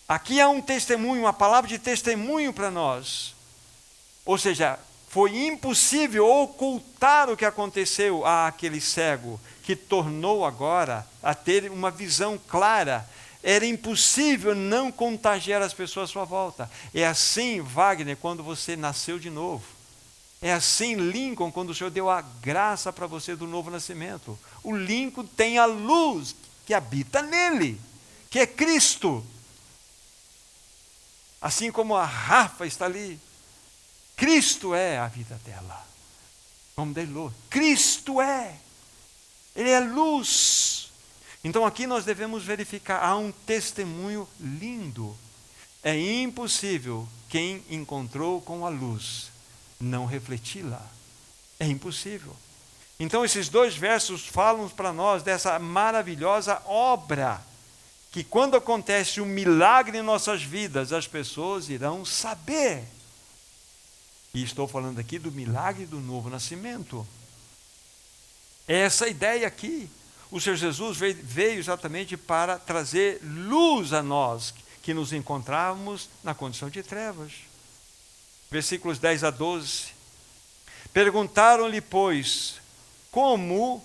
aqui há um testemunho, uma palavra de testemunho para nós. Ou seja, foi impossível ocultar o que aconteceu àquele cego, que tornou agora a ter uma visão clara. Era impossível não contagiar as pessoas à sua volta. É assim, Wagner, quando você nasceu de novo. É assim, Lincoln, quando o Senhor deu a graça para você do novo nascimento. O Lincoln tem a luz que habita nele, que é Cristo. Assim como a Rafa está ali. Cristo é a vida dela. Vamos dar luz. Cristo é. Ele é luz. Então aqui nós devemos verificar, há um testemunho lindo. É impossível quem encontrou com a luz não refleti-la. É impossível. Então esses 2 versos falam para nós dessa maravilhosa obra, que quando acontece um milagre em nossas vidas, as pessoas irão saber. E estou falando aqui do milagre do novo nascimento. É essa ideia aqui. O Senhor Jesus veio exatamente para trazer luz a nós, que nos encontrávamos na condição de trevas. Versículos 10 a 12. Perguntaram-lhe, pois, como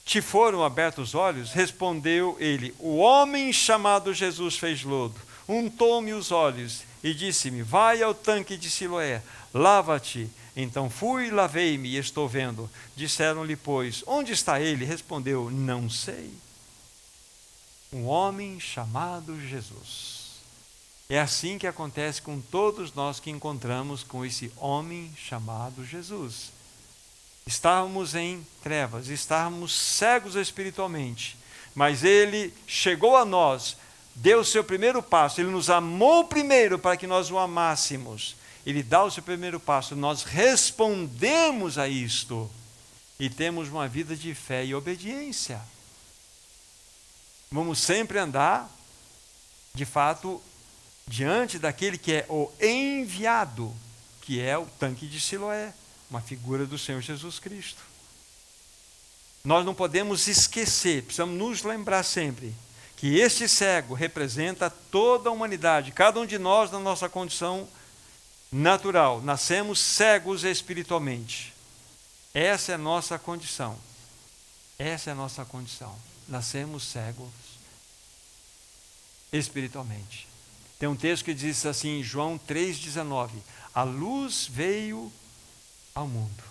te foram abertos os olhos? Respondeu ele: o homem chamado Jesus fez lodo, untou-me os olhos e disse-me: vai ao tanque de Siloé, lava-te. Então fui, lavei-me e estou vendo. Disseram-lhe, pois, onde está ele? Respondeu: não sei. Um homem chamado Jesus. É assim que acontece com todos nós que encontramos com esse homem chamado Jesus. Estávamos em trevas, estávamos cegos espiritualmente, mas ele chegou a nós, deu o seu primeiro passo, ele nos amou primeiro para que nós o amássemos. Ele dá o seu primeiro passo, nós respondemos a isto e temos uma vida de fé e obediência. Vamos sempre andar, de fato, diante daquele que é o enviado, que é o tanque de Siloé, uma figura do Senhor Jesus Cristo. Nós não podemos esquecer, precisamos nos lembrar sempre, que este cego representa toda a humanidade, cada um de nós na nossa condição natural, nascemos cegos espiritualmente. Essa é a nossa condição. Essa é a nossa condição. Nascemos cegos espiritualmente. Tem um texto que diz assim, em João 3,19: a luz veio ao mundo,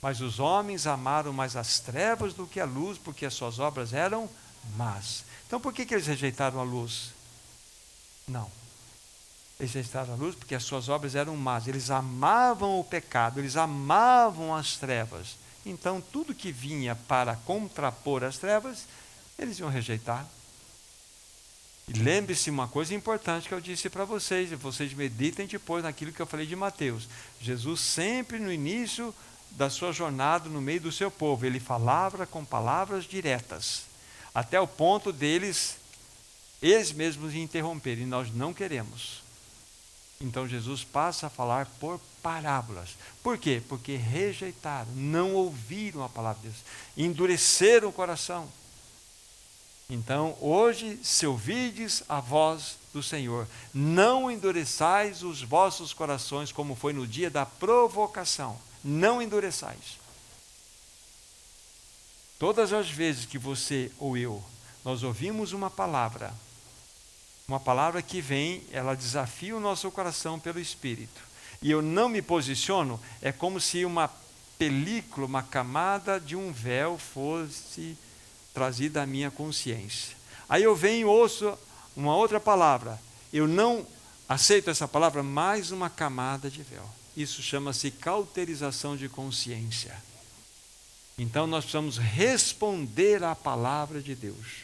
Mas os homens amaram mais as trevas do que a luz, porque as suas obras eram más. Então por que eles rejeitaram a luz? Não. Eles rejeitaram a luz porque as suas obras eram más. Eles amavam o pecado, eles amavam as trevas. Então tudo que vinha para contrapor as trevas, eles iam rejeitar. E lembre-se uma coisa importante que eu disse para vocês, e vocês meditem depois naquilo que eu falei de Mateus. Jesus sempre no início da sua jornada no meio do seu povo, ele falava com palavras diretas, até o ponto deles, eles mesmos interromperem, e nós não queremos. Então Jesus passa a falar por parábolas. Por quê? Porque rejeitaram, não ouviram a palavra de Deus, endureceram o coração. Então, hoje, se ouvides a voz do Senhor, não endureçais os vossos corações, como foi no dia da provocação. Não endureçais. Todas as vezes que você ou eu, nós ouvimos uma palavra que vem, ela desafia o nosso coração pelo Espírito, e eu não me posiciono, é como se uma película, uma camada de um véu fosse trazida à minha consciência. Aí eu venho e ouço uma outra palavra, eu não aceito essa palavra, mais uma camada de véu. Isso chama-se cauterização de consciência. Então nós precisamos responder à palavra de Deus,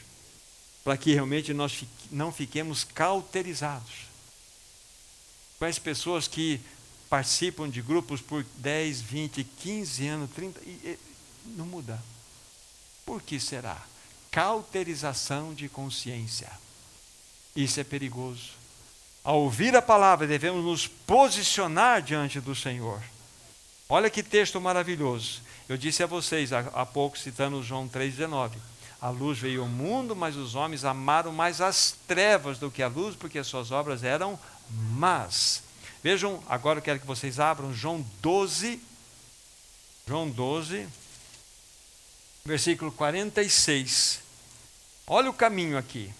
para que realmente nós não fiquemos cauterizados. Conhece pessoas que participam de grupos por 10, 20, 15 anos, 30, e não muda. Por que será? Cauterização de consciência. Isso é perigoso. Ao ouvir a palavra, devemos nos posicionar diante do Senhor. Olha que texto maravilhoso. Eu disse a vocês há pouco, citando João 3,19. A luz veio ao mundo, mas os homens amaram mais as trevas do que a luz, porque as suas obras eram más. Vejam, agora eu quero que vocês abram João 12. João 12, versículo 46. Olha o caminho aqui.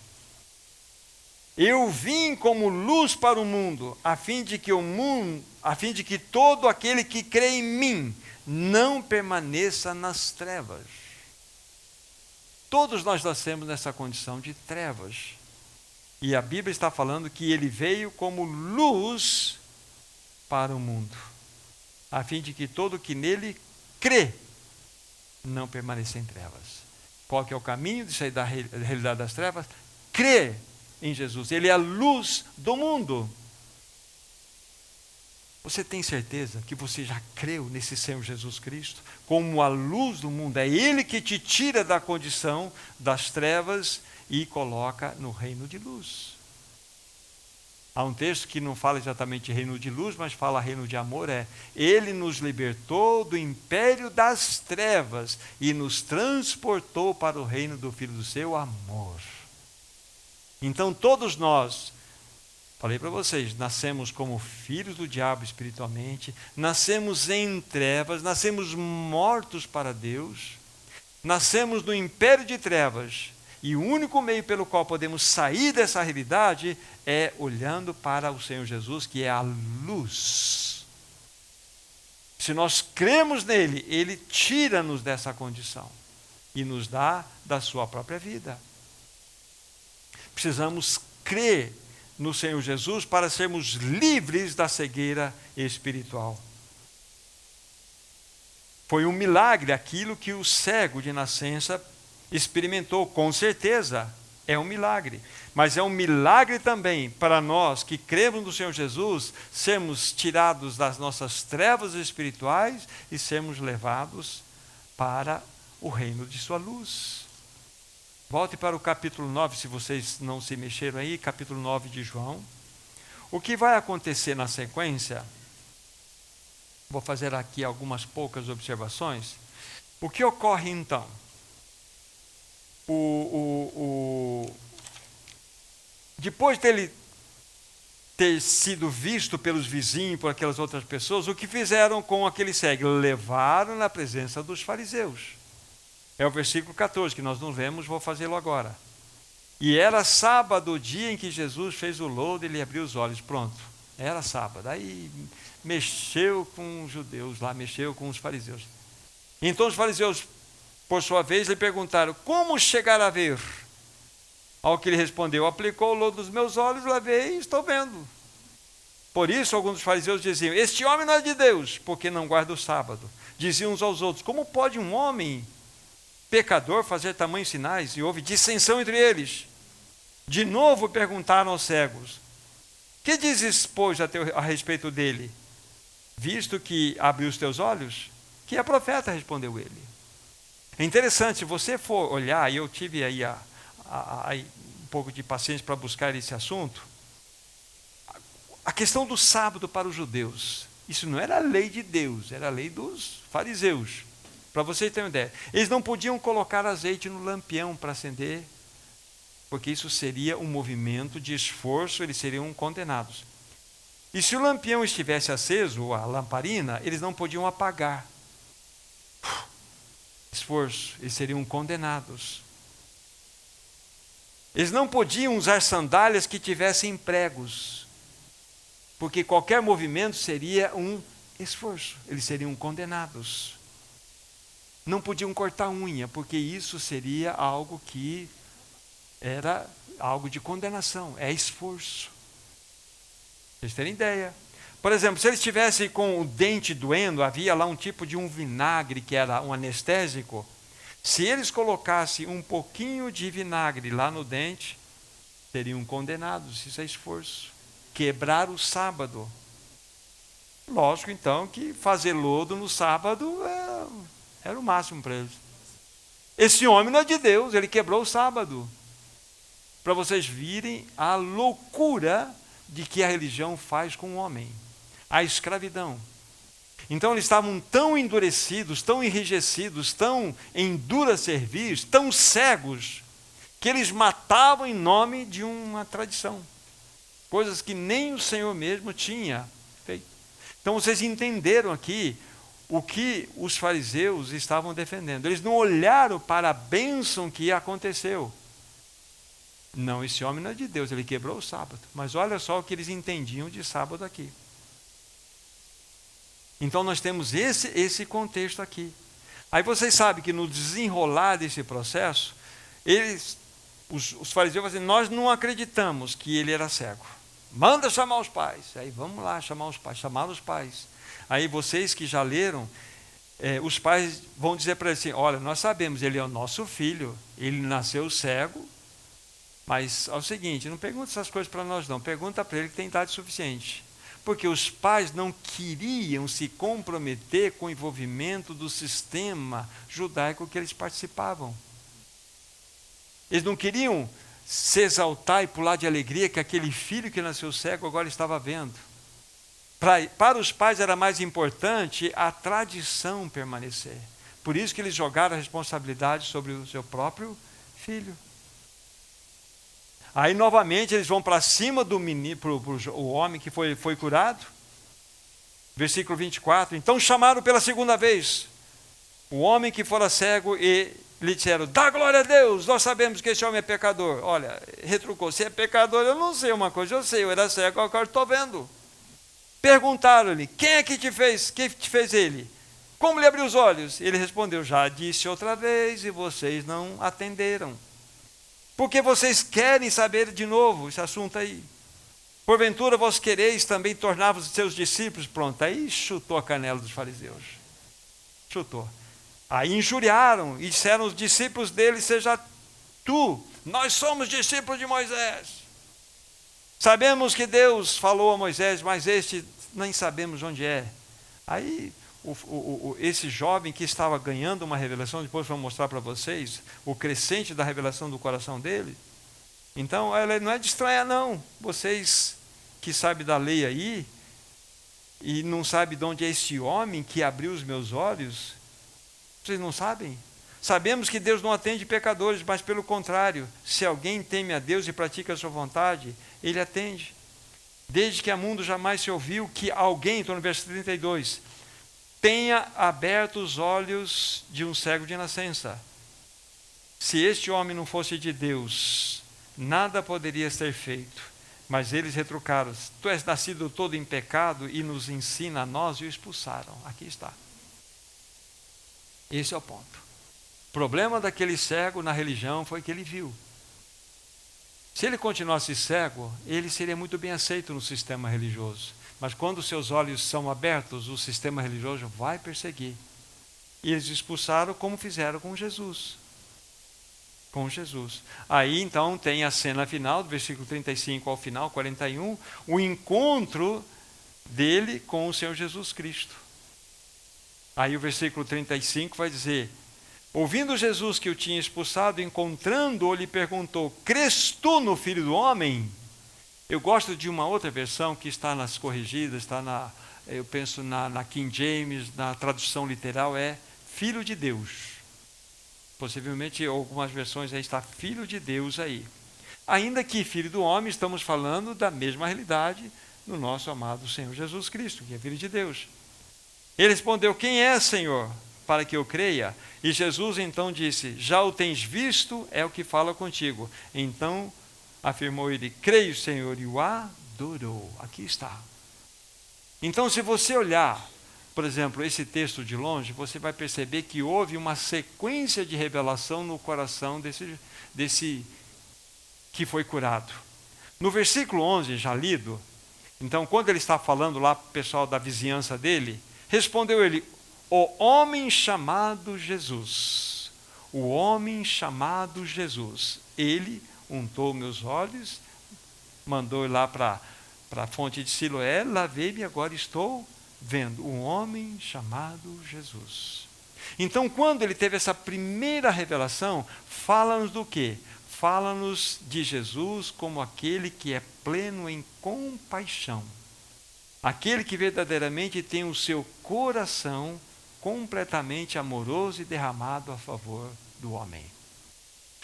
Eu vim como luz para o mundo, a fim de que todo aquele que crê em mim não permaneça nas trevas. Todos nós nascemos nessa condição de trevas. E a Bíblia está falando que ele veio como luz para o mundo, a fim de que todo que nele crê não permaneça em trevas. Qual que é o caminho de sair da realidade das trevas? Crer em Jesus. Ele é a luz do mundo. Você tem certeza que você já creu nesse Senhor Jesus Cristo como a luz do mundo? É Ele que te tira da condição das trevas e coloca no reino de luz. Há um texto que não fala exatamente reino de luz, mas fala reino de amor. Ele nos libertou do império das trevas e nos transportou para o reino do Filho do seu amor. Então todos nós, falei para vocês, nascemos como filhos do diabo espiritualmente, nascemos em trevas, nascemos mortos para Deus, nascemos no império de trevas, e o único meio pelo qual podemos sair dessa realidade é olhando para o Senhor Jesus, que é a luz. Se nós cremos nele, ele tira-nos dessa condição e nos dá da sua própria vida. Precisamos crer no Senhor Jesus para sermos livres da cegueira espiritual. Foi um milagre aquilo que o cego de nascença experimentou, com certeza é um milagre, mas é um milagre também para nós que cremos no Senhor Jesus, sermos tirados das nossas trevas espirituais e sermos levados para o reino de sua luz. Volte para o capítulo 9, se vocês não se mexeram aí, capítulo 9 de João. O que vai acontecer na sequência, vou fazer aqui algumas poucas observações. O que ocorre então? Depois dele ter sido visto pelos vizinhos, por aquelas outras pessoas, o que fizeram com aquele cego? Levaram na presença dos fariseus. É o versículo 14, que nós não vemos, vou fazê-lo agora. E era sábado, o dia em que Jesus fez o lodo e lhe abriu os olhos. Pronto, era sábado. Aí mexeu com os judeus lá, mexeu com os fariseus. Então os fariseus, por sua vez, lhe perguntaram: como chegar a ver? Ao que ele respondeu: aplicou o lodo dos meus olhos, lavei e estou vendo. Por isso, alguns dos fariseus diziam: este homem não é de Deus, porque não guarda o sábado. Diziam uns aos outros: como pode um homem pecador fazer tamanhos sinais? E houve dissensão entre eles. De novo perguntaram aos cegos: que dizes, pois, a respeito dele? Visto que abriu os teus olhos? Que é profeta, respondeu ele. É interessante, se você for olhar, e eu tive aí um pouco de paciência para buscar esse assunto, a questão do sábado para os judeus, isso não era a lei de Deus, era a lei dos fariseus. Para vocês terem uma ideia, eles não podiam colocar azeite no lampião para acender, porque isso seria um movimento de esforço, eles seriam condenados. E se o lampião estivesse aceso, ou a lamparina, eles não podiam apagar. Esforço, eles seriam condenados. Eles não podiam usar sandálias que tivessem pregos, porque qualquer movimento seria um esforço, eles seriam condenados. Não podiam cortar unha, porque isso seria algo que era algo de condenação, é esforço. Vocês terem ideia. Por exemplo, se eles estivessem com o dente doendo, havia lá um tipo de um vinagre que era um anestésico. Se eles colocassem um pouquinho de vinagre lá no dente, seriam condenados. Isso é esforço. Quebrar o sábado. Lógico, então, que fazer lodo no sábado era o máximo para eles. Esse homem não é de Deus, ele quebrou o sábado. Para vocês virem a loucura de que a religião faz com o homem. A escravidão. Então eles estavam tão endurecidos, tão enrijecidos, tão em dura serviço, tão cegos, que eles matavam em nome de uma tradição. Coisas que nem o Senhor mesmo tinha feito. Então vocês entenderam aqui o que os fariseus estavam defendendo. Eles não olharam para a bênção que aconteceu. Não, esse homem não é de Deus, ele quebrou o sábado. Mas olha só o que eles entendiam de sábado aqui. Então nós temos esse contexto aqui. Aí vocês sabem que no desenrolar desse processo, os fariseus falam assim: nós não acreditamos que ele era cego. Manda chamar os pais. Aí vamos lá chamar os pais. Chamaram os pais. Aí vocês que já leram, os pais vão dizer para ele assim: olha, nós sabemos, ele é o nosso filho, ele nasceu cego, mas é o seguinte, não pergunta essas coisas para nós não, pergunta para ele que tem idade suficiente. Porque os pais não queriam se comprometer com o envolvimento do sistema judaico que eles participavam. Eles não queriam se exaltar e pular de alegria que aquele filho que nasceu cego agora estava vendo. Para os pais era mais importante a tradição permanecer. Por isso que eles jogaram a responsabilidade sobre o seu próprio filho. Aí novamente eles vão para cima do menino, o homem que foi curado. Versículo 24. Então chamaram pela segunda vez o homem que fora cego e lhe disseram: dá glória a Deus, nós sabemos que esse homem é pecador. Olha, retrucou: se é pecador, eu não sei uma coisa, eu sei, eu era cego, agora estou vendo. Perguntaram-lhe: quem é que te fez? Quem te fez ele? Como lhe abriu os olhos? Ele respondeu: já disse outra vez e vocês não atenderam. Porque vocês querem saber de novo esse assunto aí. Porventura vós quereis também tornar-vos seus discípulos. Pronto, aí chutou a canela dos fariseus. Chutou. Aí injuriaram e disseram os discípulos dele: seja tu, nós somos discípulos de Moisés. Sabemos que Deus falou a Moisés, mas este nem sabemos onde é. Aí esse jovem que estava ganhando uma revelação, depois vou mostrar para vocês o crescente da revelação do coração dele. Então, ela não é de estranhar não. Vocês que sabem da lei aí, e não sabem de onde é esse homem que abriu os meus olhos, vocês não sabem? Sabemos que Deus não atende pecadores, mas pelo contrário, se alguém teme a Deus e pratica a sua vontade, ele atende. Desde que a mundo jamais se ouviu que alguém, estou no verso 32, tenha aberto os olhos de um cego de nascença. Se este homem não fosse de Deus, nada poderia ser feito. Mas eles retrucaram: tu és nascido todo em pecado e nos ensina a nós, e o expulsaram. Aqui está. Esse é o ponto. O problema daquele cego na religião foi que ele viu. Se ele continuasse cego, ele seria muito bem aceito no sistema religioso. Mas quando seus olhos são abertos, o sistema religioso vai perseguir. E eles expulsaram como fizeram com Jesus. Com Jesus. Aí então tem a cena final, do versículo 35 ao final, 41, o encontro dele com o Senhor Jesus Cristo. Aí o versículo 35 vai dizer: ouvindo Jesus que o tinha expulsado, encontrando-o, lhe perguntou: crês tu no Filho do Homem? Eu gosto de uma outra versão que está nas corrigidas, está eu penso na King James, na tradução literal é Filho de Deus. Possivelmente algumas versões aí está Filho de Deus aí. Ainda que Filho do Homem, estamos falando da mesma realidade no nosso amado Senhor Jesus Cristo, que é Filho de Deus. Ele respondeu: quem é, Senhor, para que eu creia? E Jesus então disse: já o tens visto, é o que fala contigo. Então afirmou ele: creio, Senhor, e o adorou. Aqui está. Então, se você olhar, por exemplo, esse texto de longe, você vai perceber que houve uma sequência de revelação no coração desse que foi curado. No versículo 11, já lido, então, quando ele está falando lá para o pessoal da vizinhança dele, respondeu ele: o homem chamado Jesus. O homem chamado Jesus. Ele untou meus olhos, mandou ir lá para a fonte de Siloé, lavei-me e agora estou vendo. Um homem chamado Jesus. Então, quando ele teve essa primeira revelação, fala-nos do quê? Fala-nos de Jesus como aquele que é pleno em compaixão. Aquele que verdadeiramente tem o seu coração completamente amoroso e derramado a favor do homem.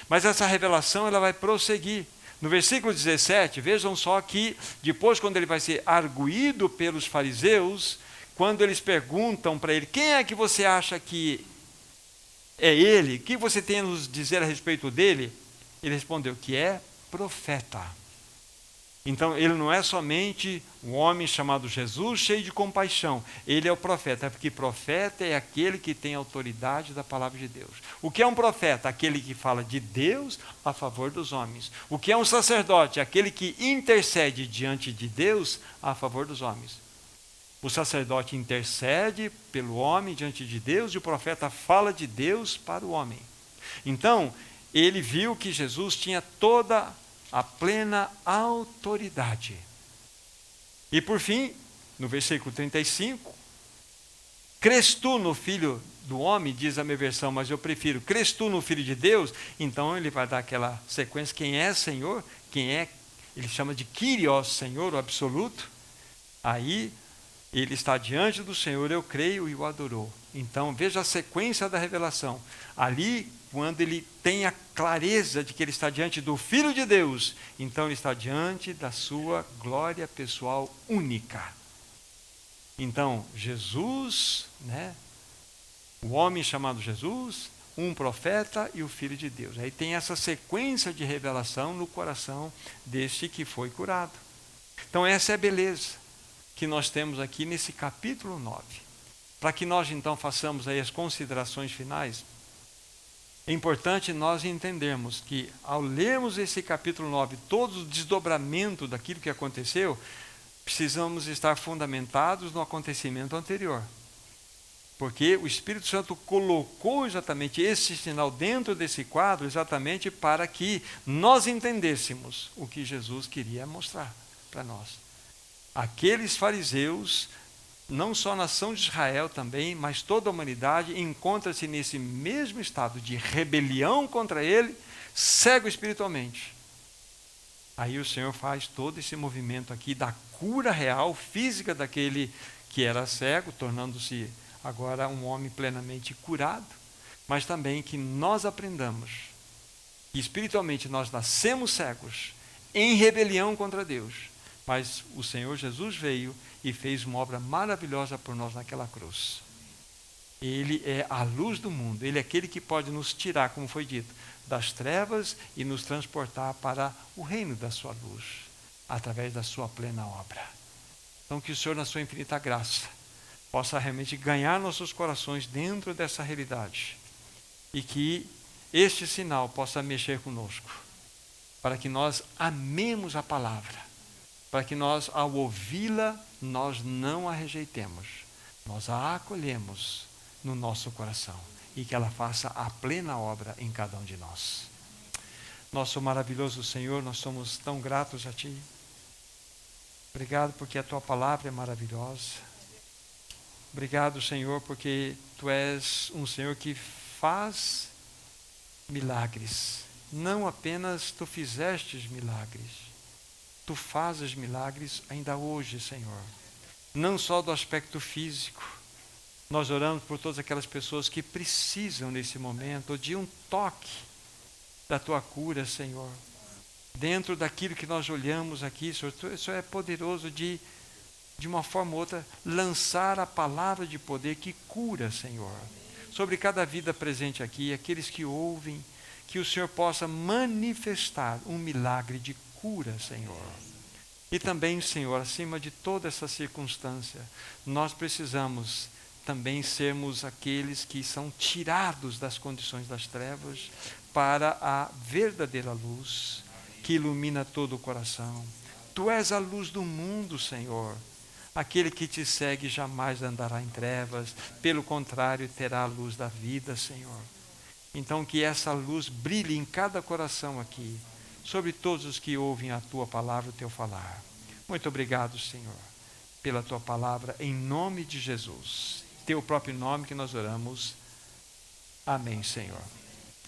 Mas essa revelação ela vai prosseguir. No versículo 17, vejam só que depois, quando ele vai ser arguído pelos fariseus, quando eles perguntam para ele: quem é que você acha que é ele? O que você tem a nos dizer a respeito dele? Ele respondeu que é profeta. Então, ele não é somente um homem chamado Jesus, cheio de compaixão. Ele é o profeta, porque profeta é aquele que tem autoridade da palavra de Deus. O que é um profeta? Aquele que fala de Deus a favor dos homens. O que é um sacerdote? Aquele que intercede diante de Deus a favor dos homens. O sacerdote intercede pelo homem diante de Deus e o profeta fala de Deus para o homem. Então, ele viu que Jesus tinha toda a plena autoridade. E por fim, no versículo 35, crês tu no Filho do Homem, diz a minha versão, mas eu prefiro, crês tu no Filho de Deus? Então ele vai dar aquela sequência: quem é Senhor? Quem é? Ele chama de Kyrios, Senhor, o absoluto. Aí ele está diante do Senhor, eu creio, e o adorou. Então veja a sequência da revelação. Ali, quando ele tem a clareza de que ele está diante do Filho de Deus, então ele está diante da sua glória pessoal única. Então, Jesus, o homem chamado Jesus, um profeta e o Filho de Deus. Aí tem essa sequência de revelação no coração deste que foi curado. Então essa é a beleza que nós temos aqui nesse capítulo 9. Para que nós então façamos aí as considerações finais, é importante nós entendermos que, ao lermos esse capítulo 9, todo o desdobramento daquilo que aconteceu, precisamos estar fundamentados no acontecimento anterior. Porque o Espírito Santo colocou exatamente esse sinal dentro desse quadro, exatamente para que nós entendêssemos o que Jesus queria mostrar para nós. Aqueles fariseus, não só a nação de Israel também, mas toda a humanidade encontra-se nesse mesmo estado de rebelião contra ele, cego espiritualmente. Aí o Senhor faz todo esse movimento aqui da cura real, física daquele que era cego, tornando-se agora um homem plenamente curado, mas também que nós aprendamos que espiritualmente nós nascemos cegos, em rebelião contra Deus, mas o Senhor Jesus veio e fez uma obra maravilhosa por nós naquela cruz. Ele é a luz do mundo, ele é aquele que pode nos tirar, como foi dito, das trevas e nos transportar para o reino da sua luz, através da sua plena obra. Então que o Senhor, na sua infinita graça, possa realmente ganhar nossos corações dentro dessa realidade. E que este sinal possa mexer conosco, para que nós amemos a palavra, para que nós, ao ouvi-la, nós não a rejeitemos, nós a acolhemos no nosso coração e que ela faça a plena obra em cada um de nós. Nosso maravilhoso Senhor, nós somos tão gratos a Ti. Obrigado porque a Tua palavra é maravilhosa. Obrigado, Senhor, porque Tu és um Senhor que faz milagres. Não apenas Tu fizestes milagres, Tu fazes milagres ainda hoje, Senhor. Não só do aspecto físico. Nós oramos por todas aquelas pessoas que precisam nesse momento de um toque da Tua cura, Senhor. Dentro daquilo que nós olhamos aqui, Senhor, Tu é poderoso de uma forma ou outra, lançar a palavra de poder que cura, Senhor. Sobre cada vida presente aqui, aqueles que ouvem, que o Senhor possa manifestar um milagre de cura, Senhor. E também, Senhor, acima de toda essa circunstância, nós precisamos também sermos aqueles que são tirados das condições das trevas para a verdadeira luz que ilumina todo o coração. Tu és a luz do mundo, Senhor. Aquele que te segue jamais andará em trevas, pelo contrário, terá a luz da vida, Senhor. Então que essa luz brilhe em cada coração aqui, sobre todos os que ouvem a Tua palavra, o Teu falar. Muito obrigado, Senhor, pela Tua palavra, em nome de Jesus. Teu próprio nome que nós oramos. Amém, Senhor.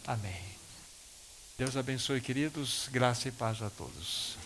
Amém. Deus abençoe, queridos. Graça e paz a todos.